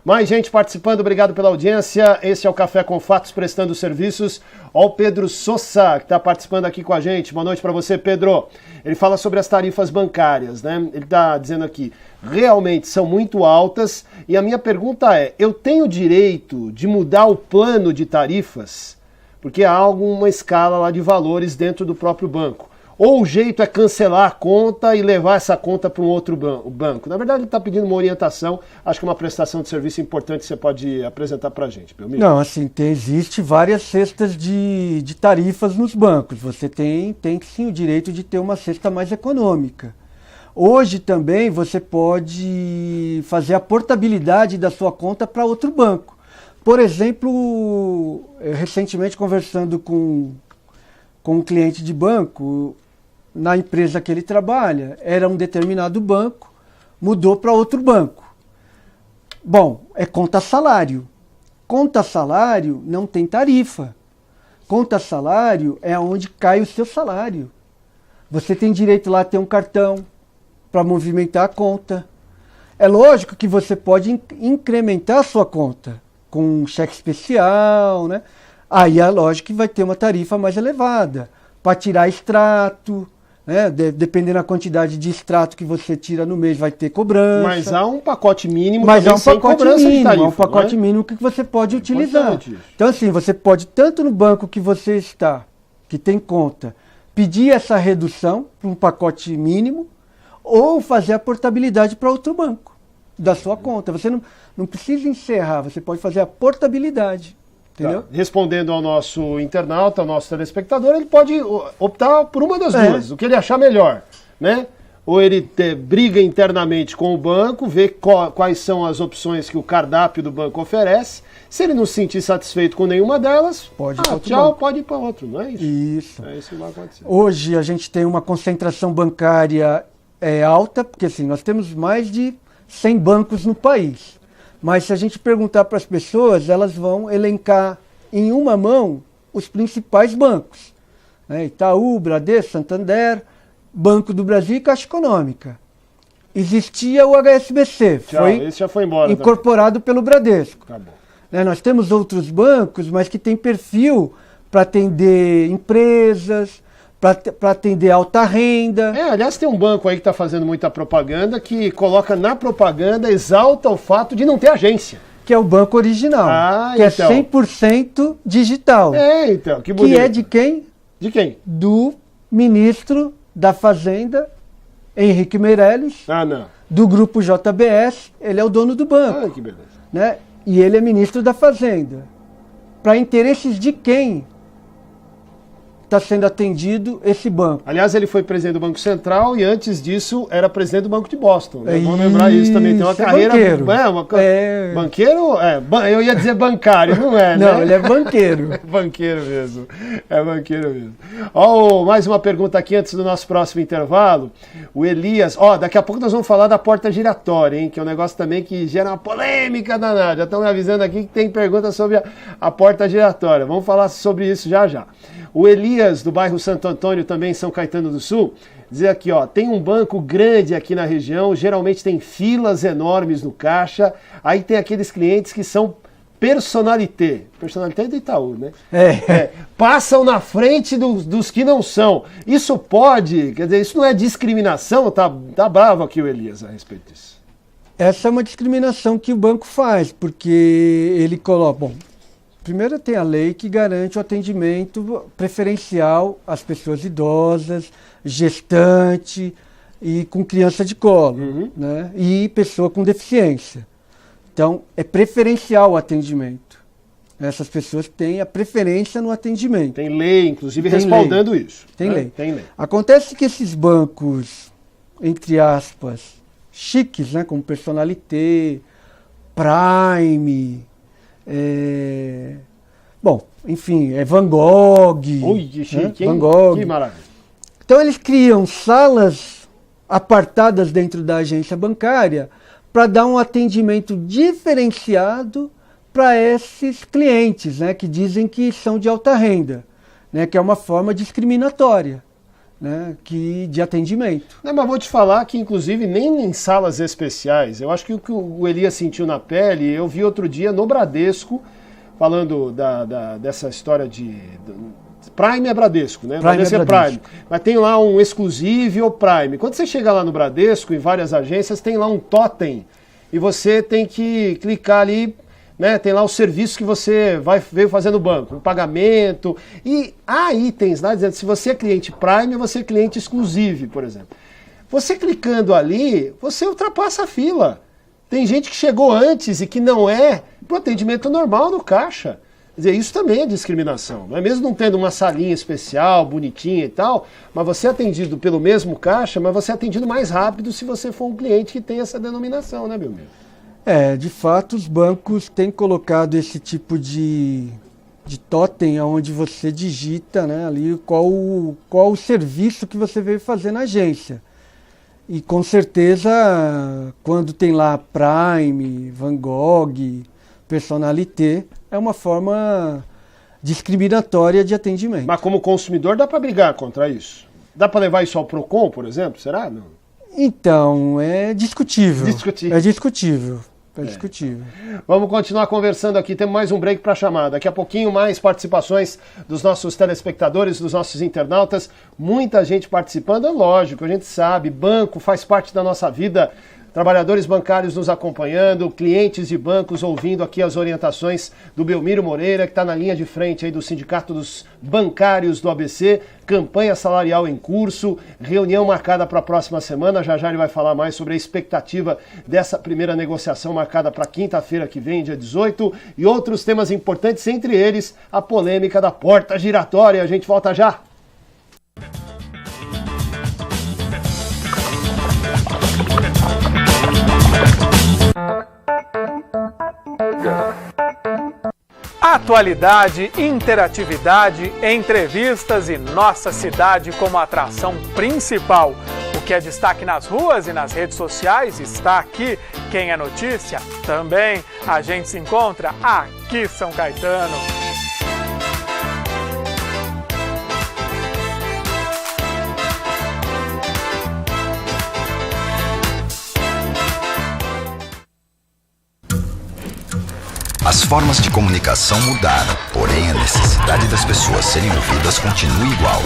[SPEAKER 1] Mais gente participando, obrigado pela audiência. Esse é o Café com Fatos, prestando serviços. Ó, o Pedro Sousa, que está participando aqui com a gente. Boa noite para você, Pedro. Ele fala sobre as tarifas bancárias, né? Ele está dizendo aqui, realmente são muito altas. E a minha pergunta é, eu tenho direito de mudar o plano de tarifas? Porque há alguma escala lá de valores dentro do próprio banco. Ou o jeito é cancelar a conta e levar essa conta para um outro banco? Na verdade, ele está pedindo uma orientação. Acho que é uma prestação de serviço importante que você pode apresentar para a gente, Belmiro.
[SPEAKER 2] Não, assim, existe várias cestas de tarifas nos bancos. Você tem sim o direito de ter uma cesta mais econômica. Hoje também você pode fazer a portabilidade da sua conta para outro banco. Por exemplo, recentemente conversando com um cliente de banco, na empresa que ele trabalha, era um determinado banco, mudou para outro banco. Bom, é conta salário. Conta salário não tem tarifa. Conta salário é onde cai o seu salário. Você tem direito lá a ter um cartão para movimentar a conta. É lógico que você pode incrementar a sua conta com um cheque especial, né? Aí é lógico que vai ter uma tarifa mais elevada, para tirar extrato, né? Dependendo da quantidade de extrato que você tira no mês, vai ter cobrança.
[SPEAKER 1] Mas há um pacote mínimo
[SPEAKER 2] Mas
[SPEAKER 1] também
[SPEAKER 2] há um
[SPEAKER 1] sem
[SPEAKER 2] pacote
[SPEAKER 1] cobrança de
[SPEAKER 2] mínimo,
[SPEAKER 1] tarifa,
[SPEAKER 2] há um pacote
[SPEAKER 1] não é?
[SPEAKER 2] mínimo que você pode utilizar.
[SPEAKER 1] Importante isso.
[SPEAKER 2] Então, assim, você pode, tanto no banco que você está, que tem conta, pedir essa redução para um pacote mínimo, ou fazer a portabilidade para outro banco da sua conta. Você não precisa encerrar, você pode fazer a portabilidade. Entendeu?
[SPEAKER 1] Tá. Respondendo ao nosso internauta, ao nosso telespectador, ele pode optar por uma das duas, o que ele achar melhor, né? Ou ele briga internamente com o banco, vê quais são as opções que o cardápio do banco oferece. Se ele não se sentir satisfeito com nenhuma delas,
[SPEAKER 2] pode ir para outro
[SPEAKER 1] tchau,
[SPEAKER 2] banco.
[SPEAKER 1] pode ir para outro, não é isso?
[SPEAKER 2] Isso.
[SPEAKER 1] É isso que vai acontecer.
[SPEAKER 2] Hoje a gente tem uma concentração bancária alta, porque assim, nós temos mais de 100 bancos no país. Mas se a gente perguntar para as pessoas, elas vão elencar em uma mão os principais bancos, né? Itaú, Bradesco, Santander, Banco do Brasil e Caixa Econômica. Existia o HSBC,
[SPEAKER 1] Esse já foi embora
[SPEAKER 2] incorporado pelo Bradesco.
[SPEAKER 1] Tá bom.
[SPEAKER 2] Né? Nós temos outros bancos, mas que têm perfil para atender empresas, para atender alta renda.
[SPEAKER 1] Aliás, tem um banco aí que está fazendo muita propaganda, que coloca na propaganda, exalta o fato de não ter agência.
[SPEAKER 2] Que é o banco original, que
[SPEAKER 1] então.
[SPEAKER 2] é 100% digital.
[SPEAKER 1] Então, que bonito.
[SPEAKER 2] Que é de quem?
[SPEAKER 1] De quem?
[SPEAKER 2] Do ministro da Fazenda, Henrique Meirelles,
[SPEAKER 1] Não.
[SPEAKER 2] do grupo JBS, ele é o dono do banco.
[SPEAKER 1] Que beleza.
[SPEAKER 2] Né? E ele é ministro da Fazenda. Para interesses de quem está sendo atendido esse banco?
[SPEAKER 1] Aliás, ele foi presidente do Banco Central e antes disso era presidente do Banco de Boston. Né? Vamos lembrar isso também. Tem uma carreira...
[SPEAKER 2] Banqueiro.
[SPEAKER 1] Banqueiro? Eu ia dizer bancário, não é, né?
[SPEAKER 2] Não, ele é banqueiro.
[SPEAKER 1] Banqueiro mesmo. É banqueiro mesmo. Ó, mais uma pergunta aqui antes do nosso próximo intervalo. O Elias... daqui a pouco nós vamos falar da porta giratória, hein? Que é um negócio também que gera uma polêmica danada. Já estão me avisando aqui que tem pergunta sobre a porta giratória. Vamos falar sobre isso já já. O Elias, do bairro Santo Antônio, também em São Caetano do Sul, diz aqui, tem um banco grande aqui na região, geralmente tem filas enormes no caixa, aí tem aqueles clientes que são personalité é do Itaú, né? Passam na frente dos que não são. Isso pode, quer dizer, isso não é discriminação? Tá bravo aqui o Elias a respeito disso.
[SPEAKER 2] Essa é uma discriminação que o banco faz, porque ele coloca... Bom, primeiro tem a lei que garante o atendimento preferencial às pessoas idosas, gestante e com criança de colo, né? E pessoa com deficiência. Então, é preferencial o atendimento. Essas pessoas têm a preferência no atendimento.
[SPEAKER 1] Tem lei, inclusive, respaldando isso.
[SPEAKER 2] Tem
[SPEAKER 1] né?
[SPEAKER 2] lei.
[SPEAKER 1] Tem lei.
[SPEAKER 2] Acontece que esses bancos, entre aspas, chiques, né, como Personalité, Prime, enfim, Van Gogh.
[SPEAKER 1] Ui, chique,
[SPEAKER 2] né?
[SPEAKER 1] hein?
[SPEAKER 2] Van Gogh.
[SPEAKER 1] Que maravilha.
[SPEAKER 2] Então eles criam salas apartadas dentro da agência bancária para dar um atendimento diferenciado para esses clientes, né, que dizem que são de alta renda, né, que é uma forma discriminatória, né, de atendimento.
[SPEAKER 1] Não, mas vou te falar que, inclusive, nem em salas especiais, eu acho que o que o Elias sentiu na pele, eu vi outro dia no Bradesco, falando dessa história de... Prime é Bradesco, né? Bradesco é Prime. Mas tem lá um exclusivo ou Prime. Quando você chega lá no Bradesco, em várias agências, tem lá um totem e você tem que clicar ali, né? Tem lá os serviços que você veio fazer no banco, um pagamento. E há itens lá dizendo se você é cliente Prime ou você é cliente exclusivo, por exemplo. Você clicando ali, você ultrapassa a fila. Tem gente que chegou antes e que não é para o atendimento normal no caixa. Quer dizer, isso também é discriminação, não é? Mesmo não tendo uma salinha especial, bonitinha e tal, mas você é atendido pelo mesmo caixa, mas você é atendido mais rápido se você for um cliente que tem essa denominação, né, meu amigo?
[SPEAKER 2] De fato, os bancos têm colocado esse tipo de totem onde você digita, né, ali qual o serviço que você veio fazer na agência. E com certeza, quando tem lá Prime, Van Gogh, Personalité, é uma forma discriminatória de atendimento.
[SPEAKER 1] Mas como consumidor dá para brigar contra isso? Dá para levar isso ao Procon, por exemplo? Será? Não.
[SPEAKER 2] Então, é discutível.
[SPEAKER 1] Discutível.
[SPEAKER 2] É discutível. É discutível.
[SPEAKER 1] Vamos continuar conversando aqui, temos mais um break para chamar. Daqui a pouquinho mais participações dos nossos telespectadores, dos nossos internautas. Muita gente participando, é lógico, a gente sabe, banco faz parte da nossa vida. Trabalhadores bancários nos acompanhando, clientes de bancos ouvindo aqui as orientações do Belmiro Moreira, que está na linha de frente aí do Sindicato dos Bancários do ABC. Campanha salarial em curso, reunião marcada para a próxima semana. Já ele vai falar mais sobre a expectativa dessa primeira negociação marcada para quinta-feira que vem, dia 18. E outros temas importantes, entre eles a polêmica da porta giratória. A gente volta já.
[SPEAKER 4] Atualidade, interatividade, entrevistas e nossa cidade como atração principal. O que é destaque nas ruas e nas redes sociais está aqui. Quem é notícia também. A gente se encontra aqui, São Caetano.
[SPEAKER 5] As formas de comunicação mudaram, porém a necessidade das pessoas serem ouvidas continua igual.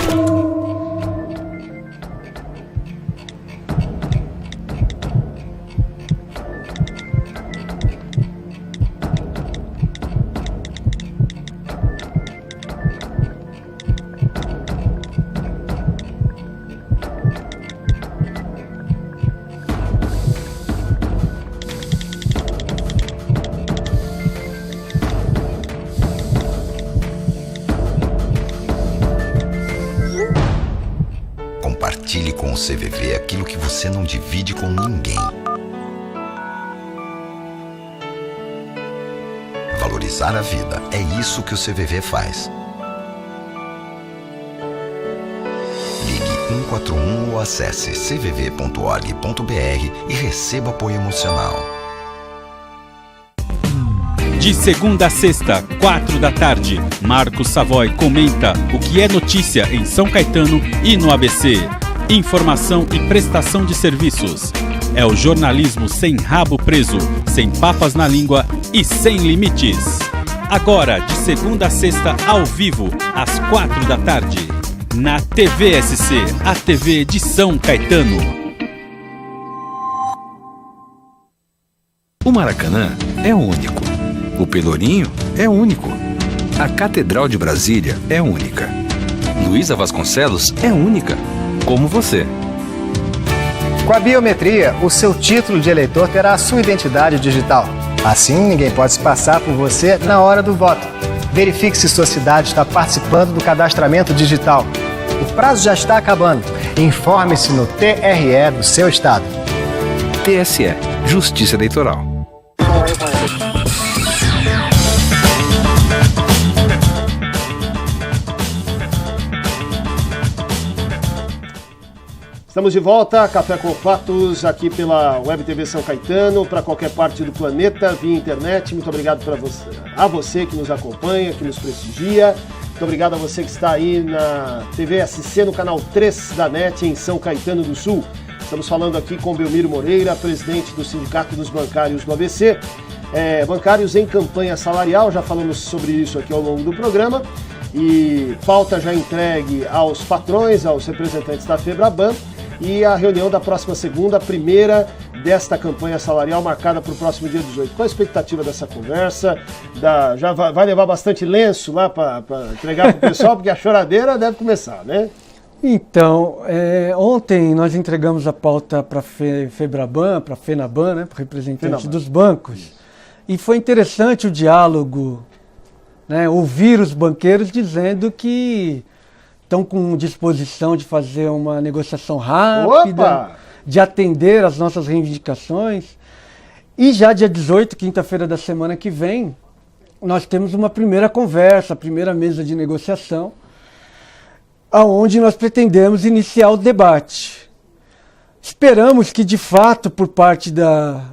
[SPEAKER 5] Compartilhe com o CVV aquilo que você não divide com ninguém. Valorizar a vida, é isso que o CVV faz. Ligue 141 ou acesse cvv.org.br e receba apoio emocional.
[SPEAKER 6] De segunda a sexta, 4 da tarde, Marcos Savoy comenta o que é notícia em São Caetano e no ABC. Informação e prestação de serviços. É o jornalismo sem rabo preso, sem papas na língua e sem limites. Agora, de segunda a sexta, ao vivo, às 4 da tarde. Na TVSC, a TV de São Caetano.
[SPEAKER 3] O Maracanã é único. O Pelourinho é único. A Catedral de Brasília é única. Luísa Vasconcelos é única, como você.
[SPEAKER 7] Com a biometria, o seu título de eleitor terá a sua identidade digital. Assim, ninguém pode se passar por você na hora do voto. Verifique se sua cidade está participando do cadastramento digital. O prazo já está acabando. Informe-se no TRE do seu estado.
[SPEAKER 3] TSE, Justiça Eleitoral.
[SPEAKER 1] Estamos de volta, Café com Fatos, aqui pela Web TV São Caetano, para qualquer parte do planeta, via internet. Muito obrigado a você que nos acompanha, que nos prestigia. Muito obrigado a você que está aí na TVSC, no canal 3 da NET, em São Caetano do Sul. Estamos falando aqui com Belmiro Moreira, presidente do Sindicato dos Bancários do ABC. Bancários em campanha salarial, já falamos sobre isso aqui ao longo do programa. E pauta já entregue aos patrões, aos representantes da FEBRABAN. E a reunião da próxima segunda, a primeira desta campanha salarial marcada para o próximo dia 18. Qual a expectativa dessa conversa? Já vai levar bastante lenço lá para entregar para o pessoal, porque a choradeira deve começar, né?
[SPEAKER 2] Então, ontem nós entregamos a pauta para a FEBRABAN, para a FENABAN, né, para o representante dos bancos. E foi interessante o diálogo, né, ouvir os banqueiros dizendo que estão com disposição de fazer uma negociação rápida, de atender às nossas reivindicações. E já dia 18, quinta-feira da semana que vem, nós temos uma primeira conversa, a primeira mesa de negociação, aonde nós pretendemos iniciar o debate. Esperamos que, de fato, por parte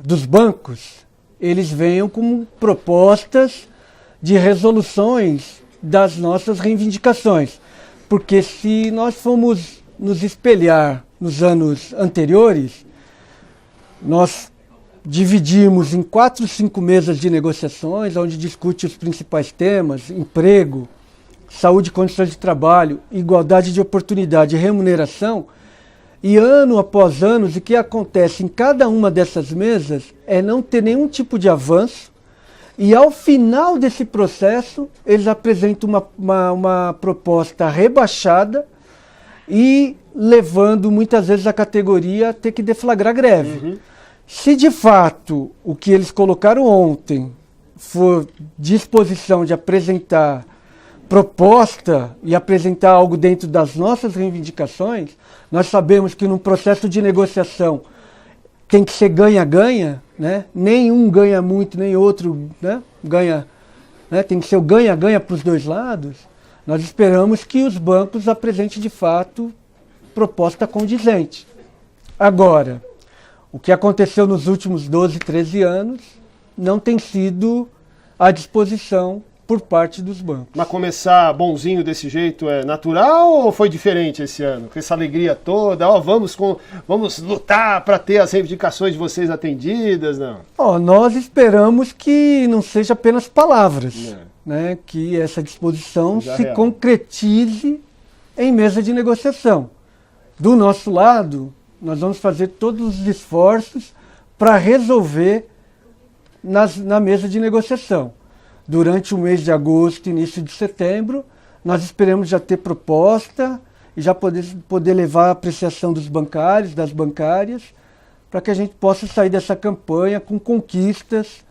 [SPEAKER 2] dos bancos, eles venham com propostas de resoluções das nossas reivindicações. Porque se nós formos nos espelhar nos anos anteriores, nós dividimos em 4, 5 mesas de negociações, onde discute os principais temas: emprego, saúde e condições de trabalho, igualdade de oportunidade e remuneração. E ano após ano, o que acontece em cada uma dessas mesas é não ter nenhum tipo de avanço, e ao final desse processo eles apresentam uma proposta rebaixada e levando muitas vezes a categoria a ter que deflagrar greve. Se de fato o que eles colocaram ontem for disposição de apresentar proposta e apresentar algo dentro das nossas reivindicações, nós sabemos que num processo de negociação tem que ser ganha-ganha, né? Nenhum ganha muito, nem outro, né, ganha, né? Tem que ser o ganha-ganha para os dois lados. Nós esperamos que os bancos apresentem de fato proposta condizente. Agora, o que aconteceu nos últimos 12, 13 anos não tem sido à disposição por parte dos bancos.
[SPEAKER 1] Mas começar bonzinho desse jeito é natural ou foi diferente esse ano? Com essa alegria toda, vamos lutar para ter as reivindicações de vocês atendidas, não?
[SPEAKER 2] Nós esperamos que não seja apenas palavras, né? Que essa disposição se concretize em mesa de negociação. Do nosso lado, nós vamos fazer todos os esforços para resolver na mesa de negociação. Durante o mês de agosto, início de setembro, nós esperamos já ter proposta e já poder levar a apreciação dos bancários, das bancárias, para que a gente possa sair dessa campanha com conquistas,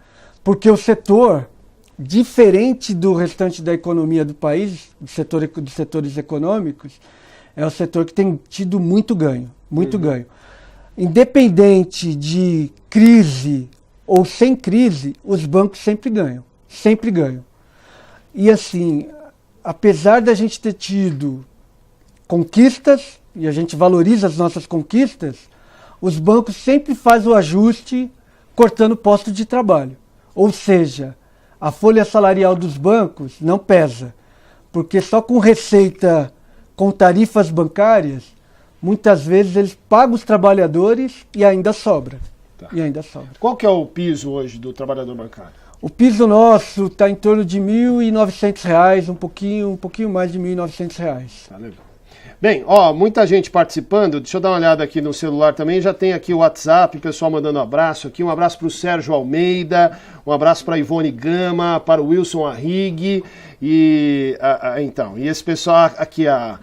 [SPEAKER 2] porque o setor, diferente do restante da economia do país, dos setores econômicos, é o setor que tem tido muito ganho, ganho. Independente de crise ou sem crise, os bancos sempre ganham. Sempre ganham. E assim, apesar da gente ter tido conquistas, e a gente valoriza as nossas conquistas, os bancos sempre fazem o ajuste cortando postos de trabalho. Ou seja, a folha salarial dos bancos não pesa, porque só com receita, com tarifas bancárias, muitas vezes eles pagam os trabalhadores e ainda sobra.
[SPEAKER 1] Qual que é o piso hoje do trabalhador bancário?
[SPEAKER 2] O piso nosso está em torno de R$ 1.900, um pouquinho mais de R$ 1.900.
[SPEAKER 1] Tá legal. Bem, muita gente participando, deixa eu dar uma olhada aqui no celular também, já tem aqui o WhatsApp, o pessoal mandando um abraço aqui, um abraço para o Sérgio Almeida, um abraço para a Ivone Gama, para o Wilson Arrigue, e esse pessoal aqui, a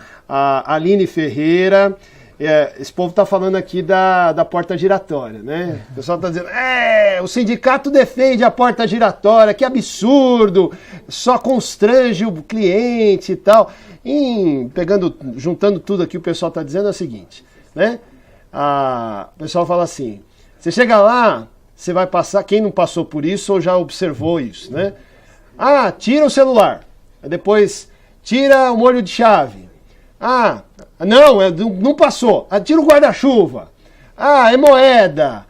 [SPEAKER 1] Aline Ferreira. Esse povo está falando aqui da porta giratória, né? O pessoal está dizendo, o sindicato defende a porta giratória, que absurdo, só constrange o cliente e tal. Juntando tudo aqui, o pessoal está dizendo o seguinte, né? O pessoal fala assim, você chega lá, você vai passar, quem não passou por isso ou já observou isso, né? Tira o celular, depois tira o molho de chave. Não passou. Tira o guarda-chuva. É moeda.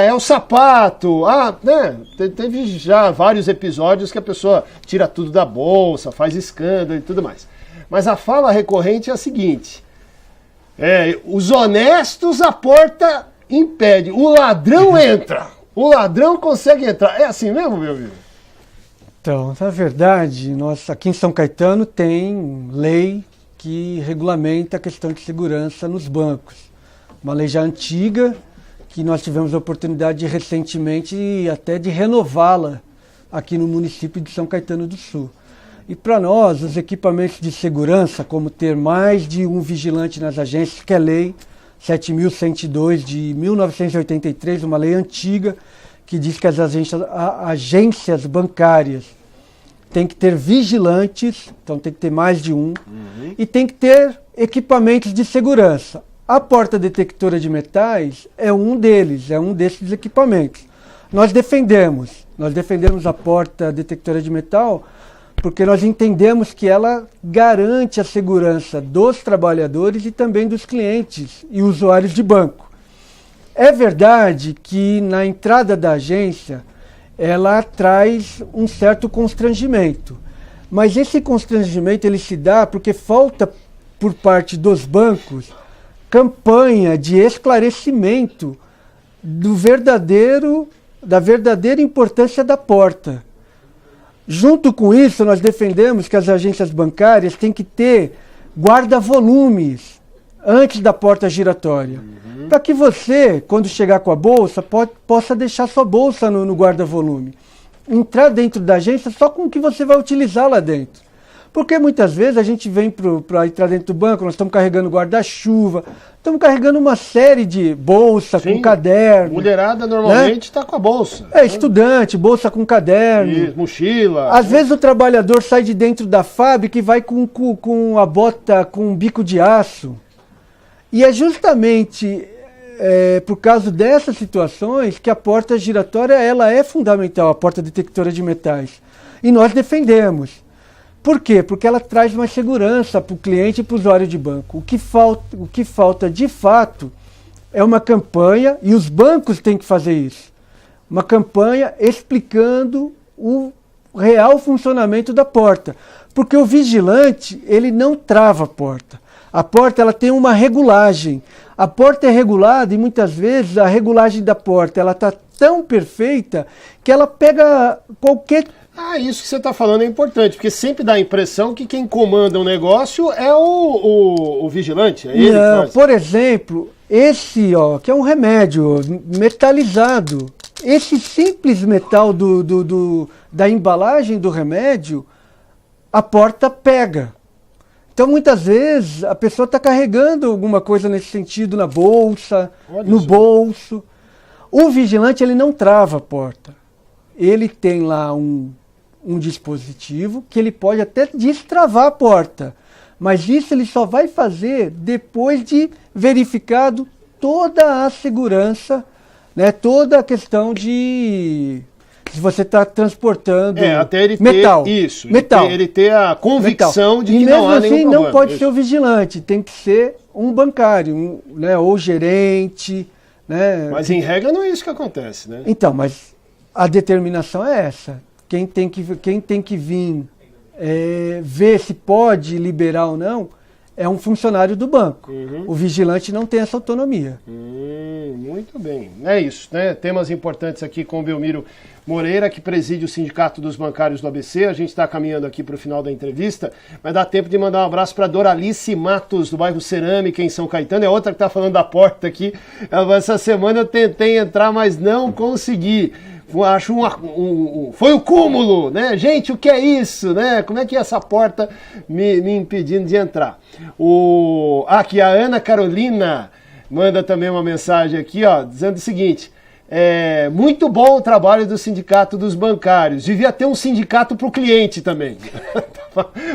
[SPEAKER 1] É o sapato. Né? Teve já vários episódios que a pessoa tira tudo da bolsa, faz escândalo e tudo mais. Mas a fala recorrente é a seguinte: os honestos a porta impede. O ladrão entra. O ladrão consegue entrar. É assim mesmo, meu amigo?
[SPEAKER 2] Então, na verdade, nós aqui em São Caetano tem lei que regulamenta a questão de segurança nos bancos. Uma lei já antiga, que nós tivemos a oportunidade de, recentemente até de renová-la aqui no município de São Caetano do Sul. E para nós, os equipamentos de segurança, como ter mais de um vigilante nas agências, que é a lei 7.102 de 1983, uma lei antiga, que diz que as agências bancárias tem que ter vigilantes, então tem que ter mais de um, e tem que ter equipamentos de segurança. A porta detectora de metais é um deles, é um desses equipamentos. Nós defendemos a porta detectora de metal porque nós entendemos que ela garante a segurança dos trabalhadores e também dos clientes e usuários de banco. É verdade que na entrada da agência ela traz um certo constrangimento. Mas esse constrangimento ele se dá porque falta por parte dos bancos campanha de esclarecimento da verdadeira importância da porta. Junto com isso, nós defendemos que as agências bancárias têm que ter guarda-volumes antes da porta giratória. Para que você, quando chegar com a bolsa, possa deixar sua bolsa no guarda-volume. Entrar dentro da agência só com o que você vai utilizar lá dentro. Porque muitas vezes a gente vem para entrar dentro do banco, nós estamos carregando guarda-chuva, estamos carregando uma série de bolsa, com caderno.
[SPEAKER 1] Mulherada normalmente está, né, com a bolsa.
[SPEAKER 2] Estudante, bolsa com caderno.
[SPEAKER 1] E mochila.
[SPEAKER 2] Às vezes o trabalhador sai de dentro da fábrica e vai com a bota com um bico de aço. E é justamente por causa dessas situações que a porta giratória ela é fundamental, a porta detectora de metais. E nós defendemos. Por quê? Porque ela traz mais segurança para o cliente e para o usuário de banco. O que falta de fato é uma campanha, e os bancos têm que fazer isso, uma campanha explicando o real funcionamento da porta. Porque o vigilante, ele não trava a porta. A porta ela tem uma regulagem. A porta é regulada e muitas vezes a regulagem da porta ela está tão perfeita que ela pega qualquer...
[SPEAKER 1] Isso que você está falando é importante, porque sempre dá a impressão que quem comanda o negócio é o vigilante. É ele que faz.
[SPEAKER 2] Por exemplo, esse que é um remédio metalizado, esse simples metal da embalagem do remédio, a porta pega. Então, muitas vezes, a pessoa está carregando alguma coisa nesse sentido na bolsa, no bolso. O vigilante ele não trava a porta. Ele tem lá um dispositivo que ele pode até destravar a porta. Mas isso ele só vai fazer depois de verificado toda a segurança, né, toda a questão de... Se você está transportando
[SPEAKER 1] até ele
[SPEAKER 2] metal.
[SPEAKER 1] Ter isso,
[SPEAKER 2] metal.
[SPEAKER 1] Ele ter a convicção de que não há nenhum problema. E mesmo assim
[SPEAKER 2] não pode ser o vigilante, tem que ser um bancário, né, ou gerente. Né?
[SPEAKER 1] Mas em regra não é isso que acontece, né?
[SPEAKER 2] Então, mas a determinação é essa. Quem tem que vir ver se pode liberar ou não é um funcionário do banco. O vigilante não tem essa autonomia.
[SPEAKER 1] Muito bem. É isso, né? Temas importantes aqui com o Belmiro Moreira, que preside o Sindicato dos Bancários do ABC. A gente está caminhando aqui para o final da entrevista, mas dá tempo de mandar um abraço para Doralice Matos, do bairro Cerâmica, em São Caetano. É outra que está falando da porta aqui. Essa semana eu tentei entrar, mas não consegui. Acho foi o cúmulo, né? Gente, o que é isso, né? Como é que é essa porta me impedindo de entrar? Aqui a Ana Carolina manda também uma mensagem aqui, dizendo o seguinte: muito bom o trabalho do Sindicato dos Bancários. Devia ter um sindicato para o cliente também.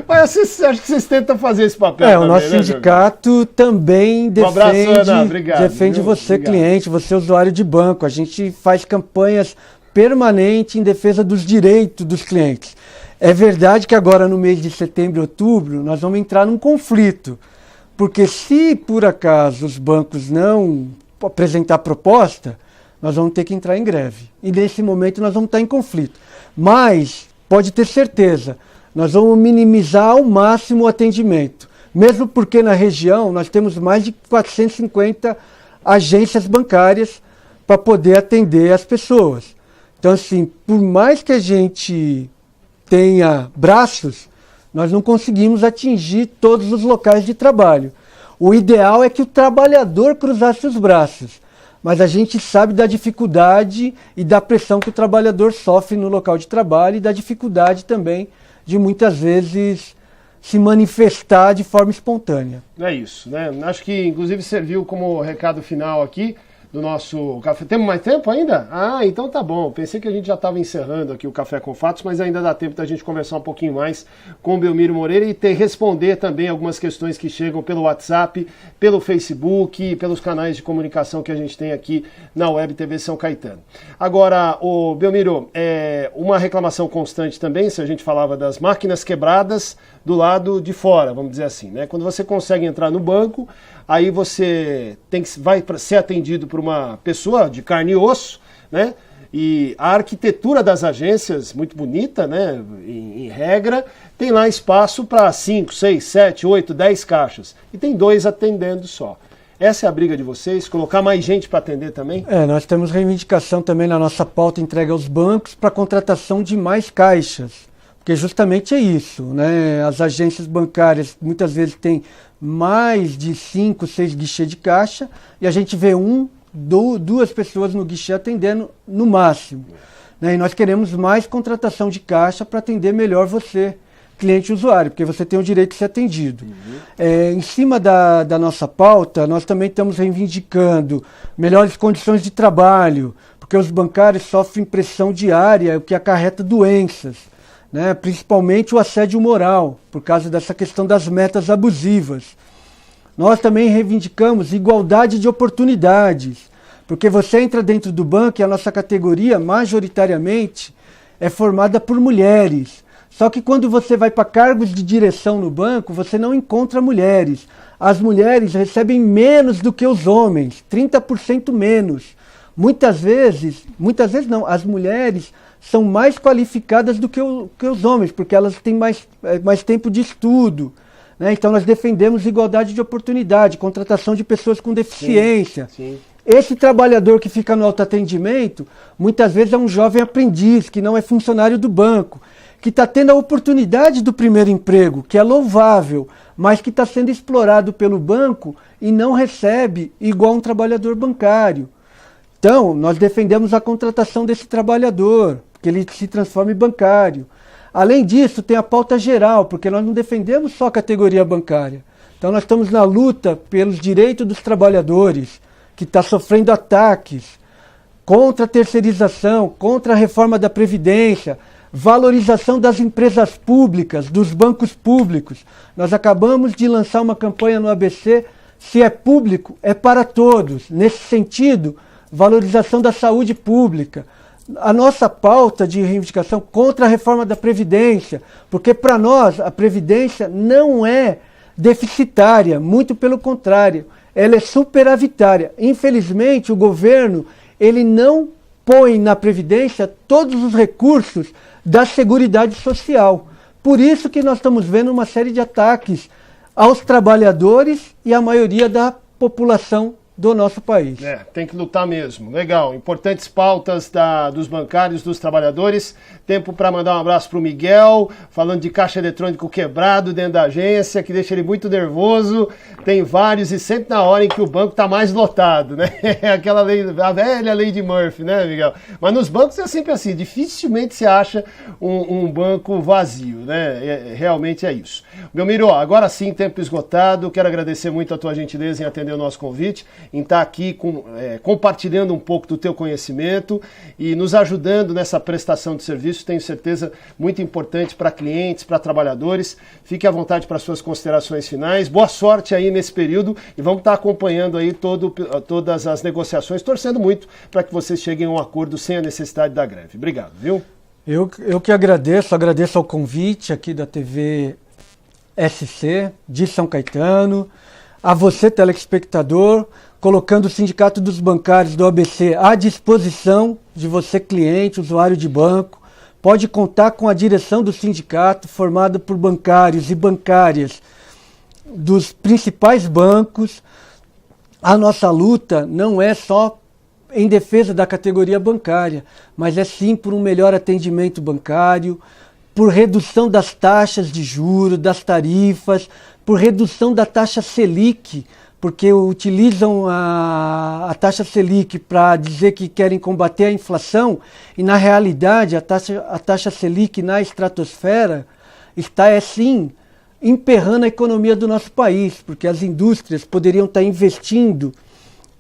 [SPEAKER 1] Mas acho que vocês tentam fazer esse papel também,
[SPEAKER 2] o nosso sindicato também defende,
[SPEAKER 1] abraço, Ana. Obrigado,
[SPEAKER 2] defende você, obrigado. Cliente, você usuário de banco. A gente faz campanhas permanentes em defesa dos direitos dos clientes. É verdade que agora no mês de setembro e outubro nós vamos entrar num conflito. Porque se por acaso os bancos não apresentar proposta, nós vamos ter que entrar em greve. E nesse momento nós vamos estar em conflito. Mas, pode ter certeza, nós vamos minimizar ao máximo o atendimento. Mesmo porque na região nós temos mais de 450 agências bancárias para poder atender as pessoas. Então, assim, por mais que a gente tenha braços, nós não conseguimos atingir todos os locais de trabalho. O ideal é que o trabalhador cruzasse os braços. Mas a gente sabe da dificuldade e da pressão que o trabalhador sofre no local de trabalho e da dificuldade também de muitas vezes se manifestar de forma espontânea.
[SPEAKER 1] É isso, né? Acho que inclusive serviu como recado final aqui do nosso café. Temos mais tempo ainda? Então tá bom. Pensei que a gente já estava encerrando aqui o Café com Fatos, mas ainda dá tempo da gente conversar um pouquinho mais com o Belmiro Moreira e responder também algumas questões que chegam pelo WhatsApp, pelo Facebook, pelos canais de comunicação que a gente tem aqui na Web TV São Caetano. Agora, Belmiro, uma reclamação constante também, se a gente falava das máquinas quebradas do lado de fora, vamos dizer assim, né? Quando você consegue entrar no banco, aí você vai ser atendido por uma pessoa de carne e osso, né? E a arquitetura das agências, muito bonita, né? Em regra, tem lá espaço para 5, 6, 7, 8, 10 caixas. E tem 2 atendendo só. Essa é a briga de vocês? Colocar mais gente para atender também?
[SPEAKER 2] Nós temos reivindicação também na nossa pauta entregue aos bancos para a contratação de mais caixas. Porque justamente é isso, né? As agências bancárias muitas vezes têm mais de 5, 6 guichês de caixa e a gente vê 2 pessoas no guichê atendendo no máximo. Né? E nós queremos mais contratação de caixa para atender melhor você, cliente e usuário, porque você tem o direito de ser atendido. Em cima da nossa pauta, nós também estamos reivindicando melhores condições de trabalho, porque os bancários sofrem pressão diária, o que acarreta doenças. Né, principalmente o assédio moral, por causa dessa questão das metas abusivas. Nós também reivindicamos igualdade de oportunidades, porque você entra dentro do banco e a nossa categoria, majoritariamente, é formada por mulheres. Só que quando você vai para cargos de direção no banco, você não encontra mulheres. As mulheres recebem menos do que os homens, 30% menos. Muitas vezes não, as mulheres são mais qualificadas do que os homens, porque elas têm mais tempo de estudo. Né? Então nós defendemos igualdade de oportunidade, contratação de pessoas com deficiência. Sim. Esse trabalhador que fica no autoatendimento, muitas vezes é um jovem aprendiz, que não é funcionário do banco, que está tendo a oportunidade do primeiro emprego, que é louvável, mas que está sendo explorado pelo banco e não recebe igual um trabalhador bancário. Então, nós defendemos a contratação desse trabalhador, que ele se transforme em bancário. Além disso, tem a pauta geral, porque nós não defendemos só a categoria bancária. Então nós estamos na luta pelos direitos dos trabalhadores, que está sofrendo ataques, contra a terceirização, contra a reforma da Previdência, valorização das empresas públicas, dos bancos públicos. Nós acabamos de lançar uma campanha no ABC, se é público, é para todos. Nesse sentido, valorização da saúde pública. A nossa pauta de reivindicação contra a reforma da Previdência, porque para nós a Previdência não é deficitária, muito pelo contrário, ela é superavitária. Infelizmente o governo ele não põe na Previdência todos os recursos da Seguridade Social. Por isso que nós estamos vendo uma série de ataques aos trabalhadores e à maioria da população do nosso país.
[SPEAKER 1] Tem que lutar mesmo. Legal. Importantes pautas dos bancários, dos trabalhadores. Tempo para mandar um abraço para o Miguel, falando de caixa eletrônico quebrado dentro da agência, que deixa ele muito nervoso. Tem vários e sempre na hora em que o banco está mais lotado, né? Aquela lei, a velha lei de Murphy, né, Miguel? Mas nos bancos é sempre assim, dificilmente se acha um banco vazio, né? Realmente é isso. Belmiro, agora sim, tempo esgotado. Quero agradecer muito a tua gentileza em atender o nosso convite, em estar aqui compartilhando um pouco do teu conhecimento e nos ajudando nessa prestação de serviço, tenho certeza, muito importante para clientes, para trabalhadores. Fique à vontade para suas considerações finais. Boa sorte aí nesse período e vamos estar acompanhando aí todas as negociações, torcendo muito para que vocês cheguem a um acordo sem a necessidade da greve. Obrigado, viu?
[SPEAKER 2] Eu que agradeço ao convite aqui da TV SC de São Caetano, a você, telespectador, colocando o Sindicato dos Bancários do ABC à disposição de você, cliente, usuário de banco. Pode contar com a direção do sindicato, formada por bancários e bancárias dos principais bancos. A nossa luta não é só em defesa da categoria bancária, mas é sim por um melhor atendimento bancário, por redução das taxas de juros, das tarifas, por redução da taxa Selic, porque utilizam a taxa Selic para dizer que querem combater a inflação e, na realidade, a taxa Selic na estratosfera está, sim, emperrando a economia do nosso país, porque as indústrias poderiam estar investindo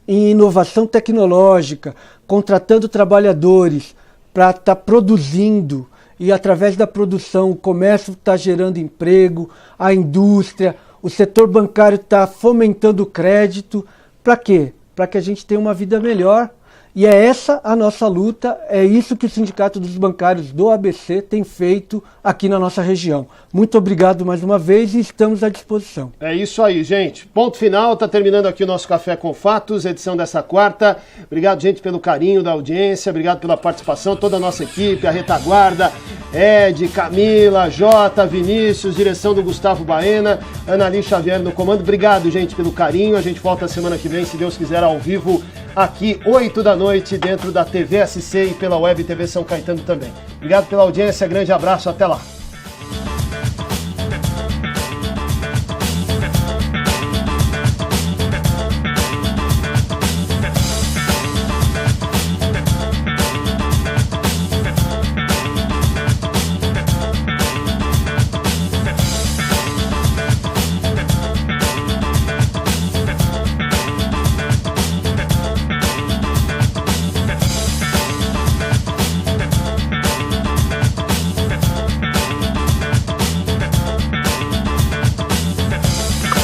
[SPEAKER 2] em inovação tecnológica, contratando trabalhadores para estar produzindo, e através da produção o comércio está gerando emprego, a indústria, o setor bancário está fomentando o crédito. Para quê? Para que a gente tenha uma vida melhor E é essa a nossa luta, é isso que o Sindicato dos Bancários do ABC tem feito aqui na nossa região. Muito obrigado mais uma vez e estamos à disposição.
[SPEAKER 1] É isso aí, gente. Ponto final, tá terminando aqui o nosso Café com Fatos, edição dessa quarta. Obrigado, gente, pelo carinho da audiência, obrigado pela participação, toda a nossa equipe, a retaguarda, Ed, Camila, Jota, Vinícius, direção do Gustavo Baena, Anali Xavier no comando. Obrigado, gente, pelo carinho. A gente volta semana que vem, se Deus quiser, ao vivo, aqui, 8 da noite, dentro da TV SC e pela Web TV São Caetano também. Obrigado pela audiência, grande abraço, até lá.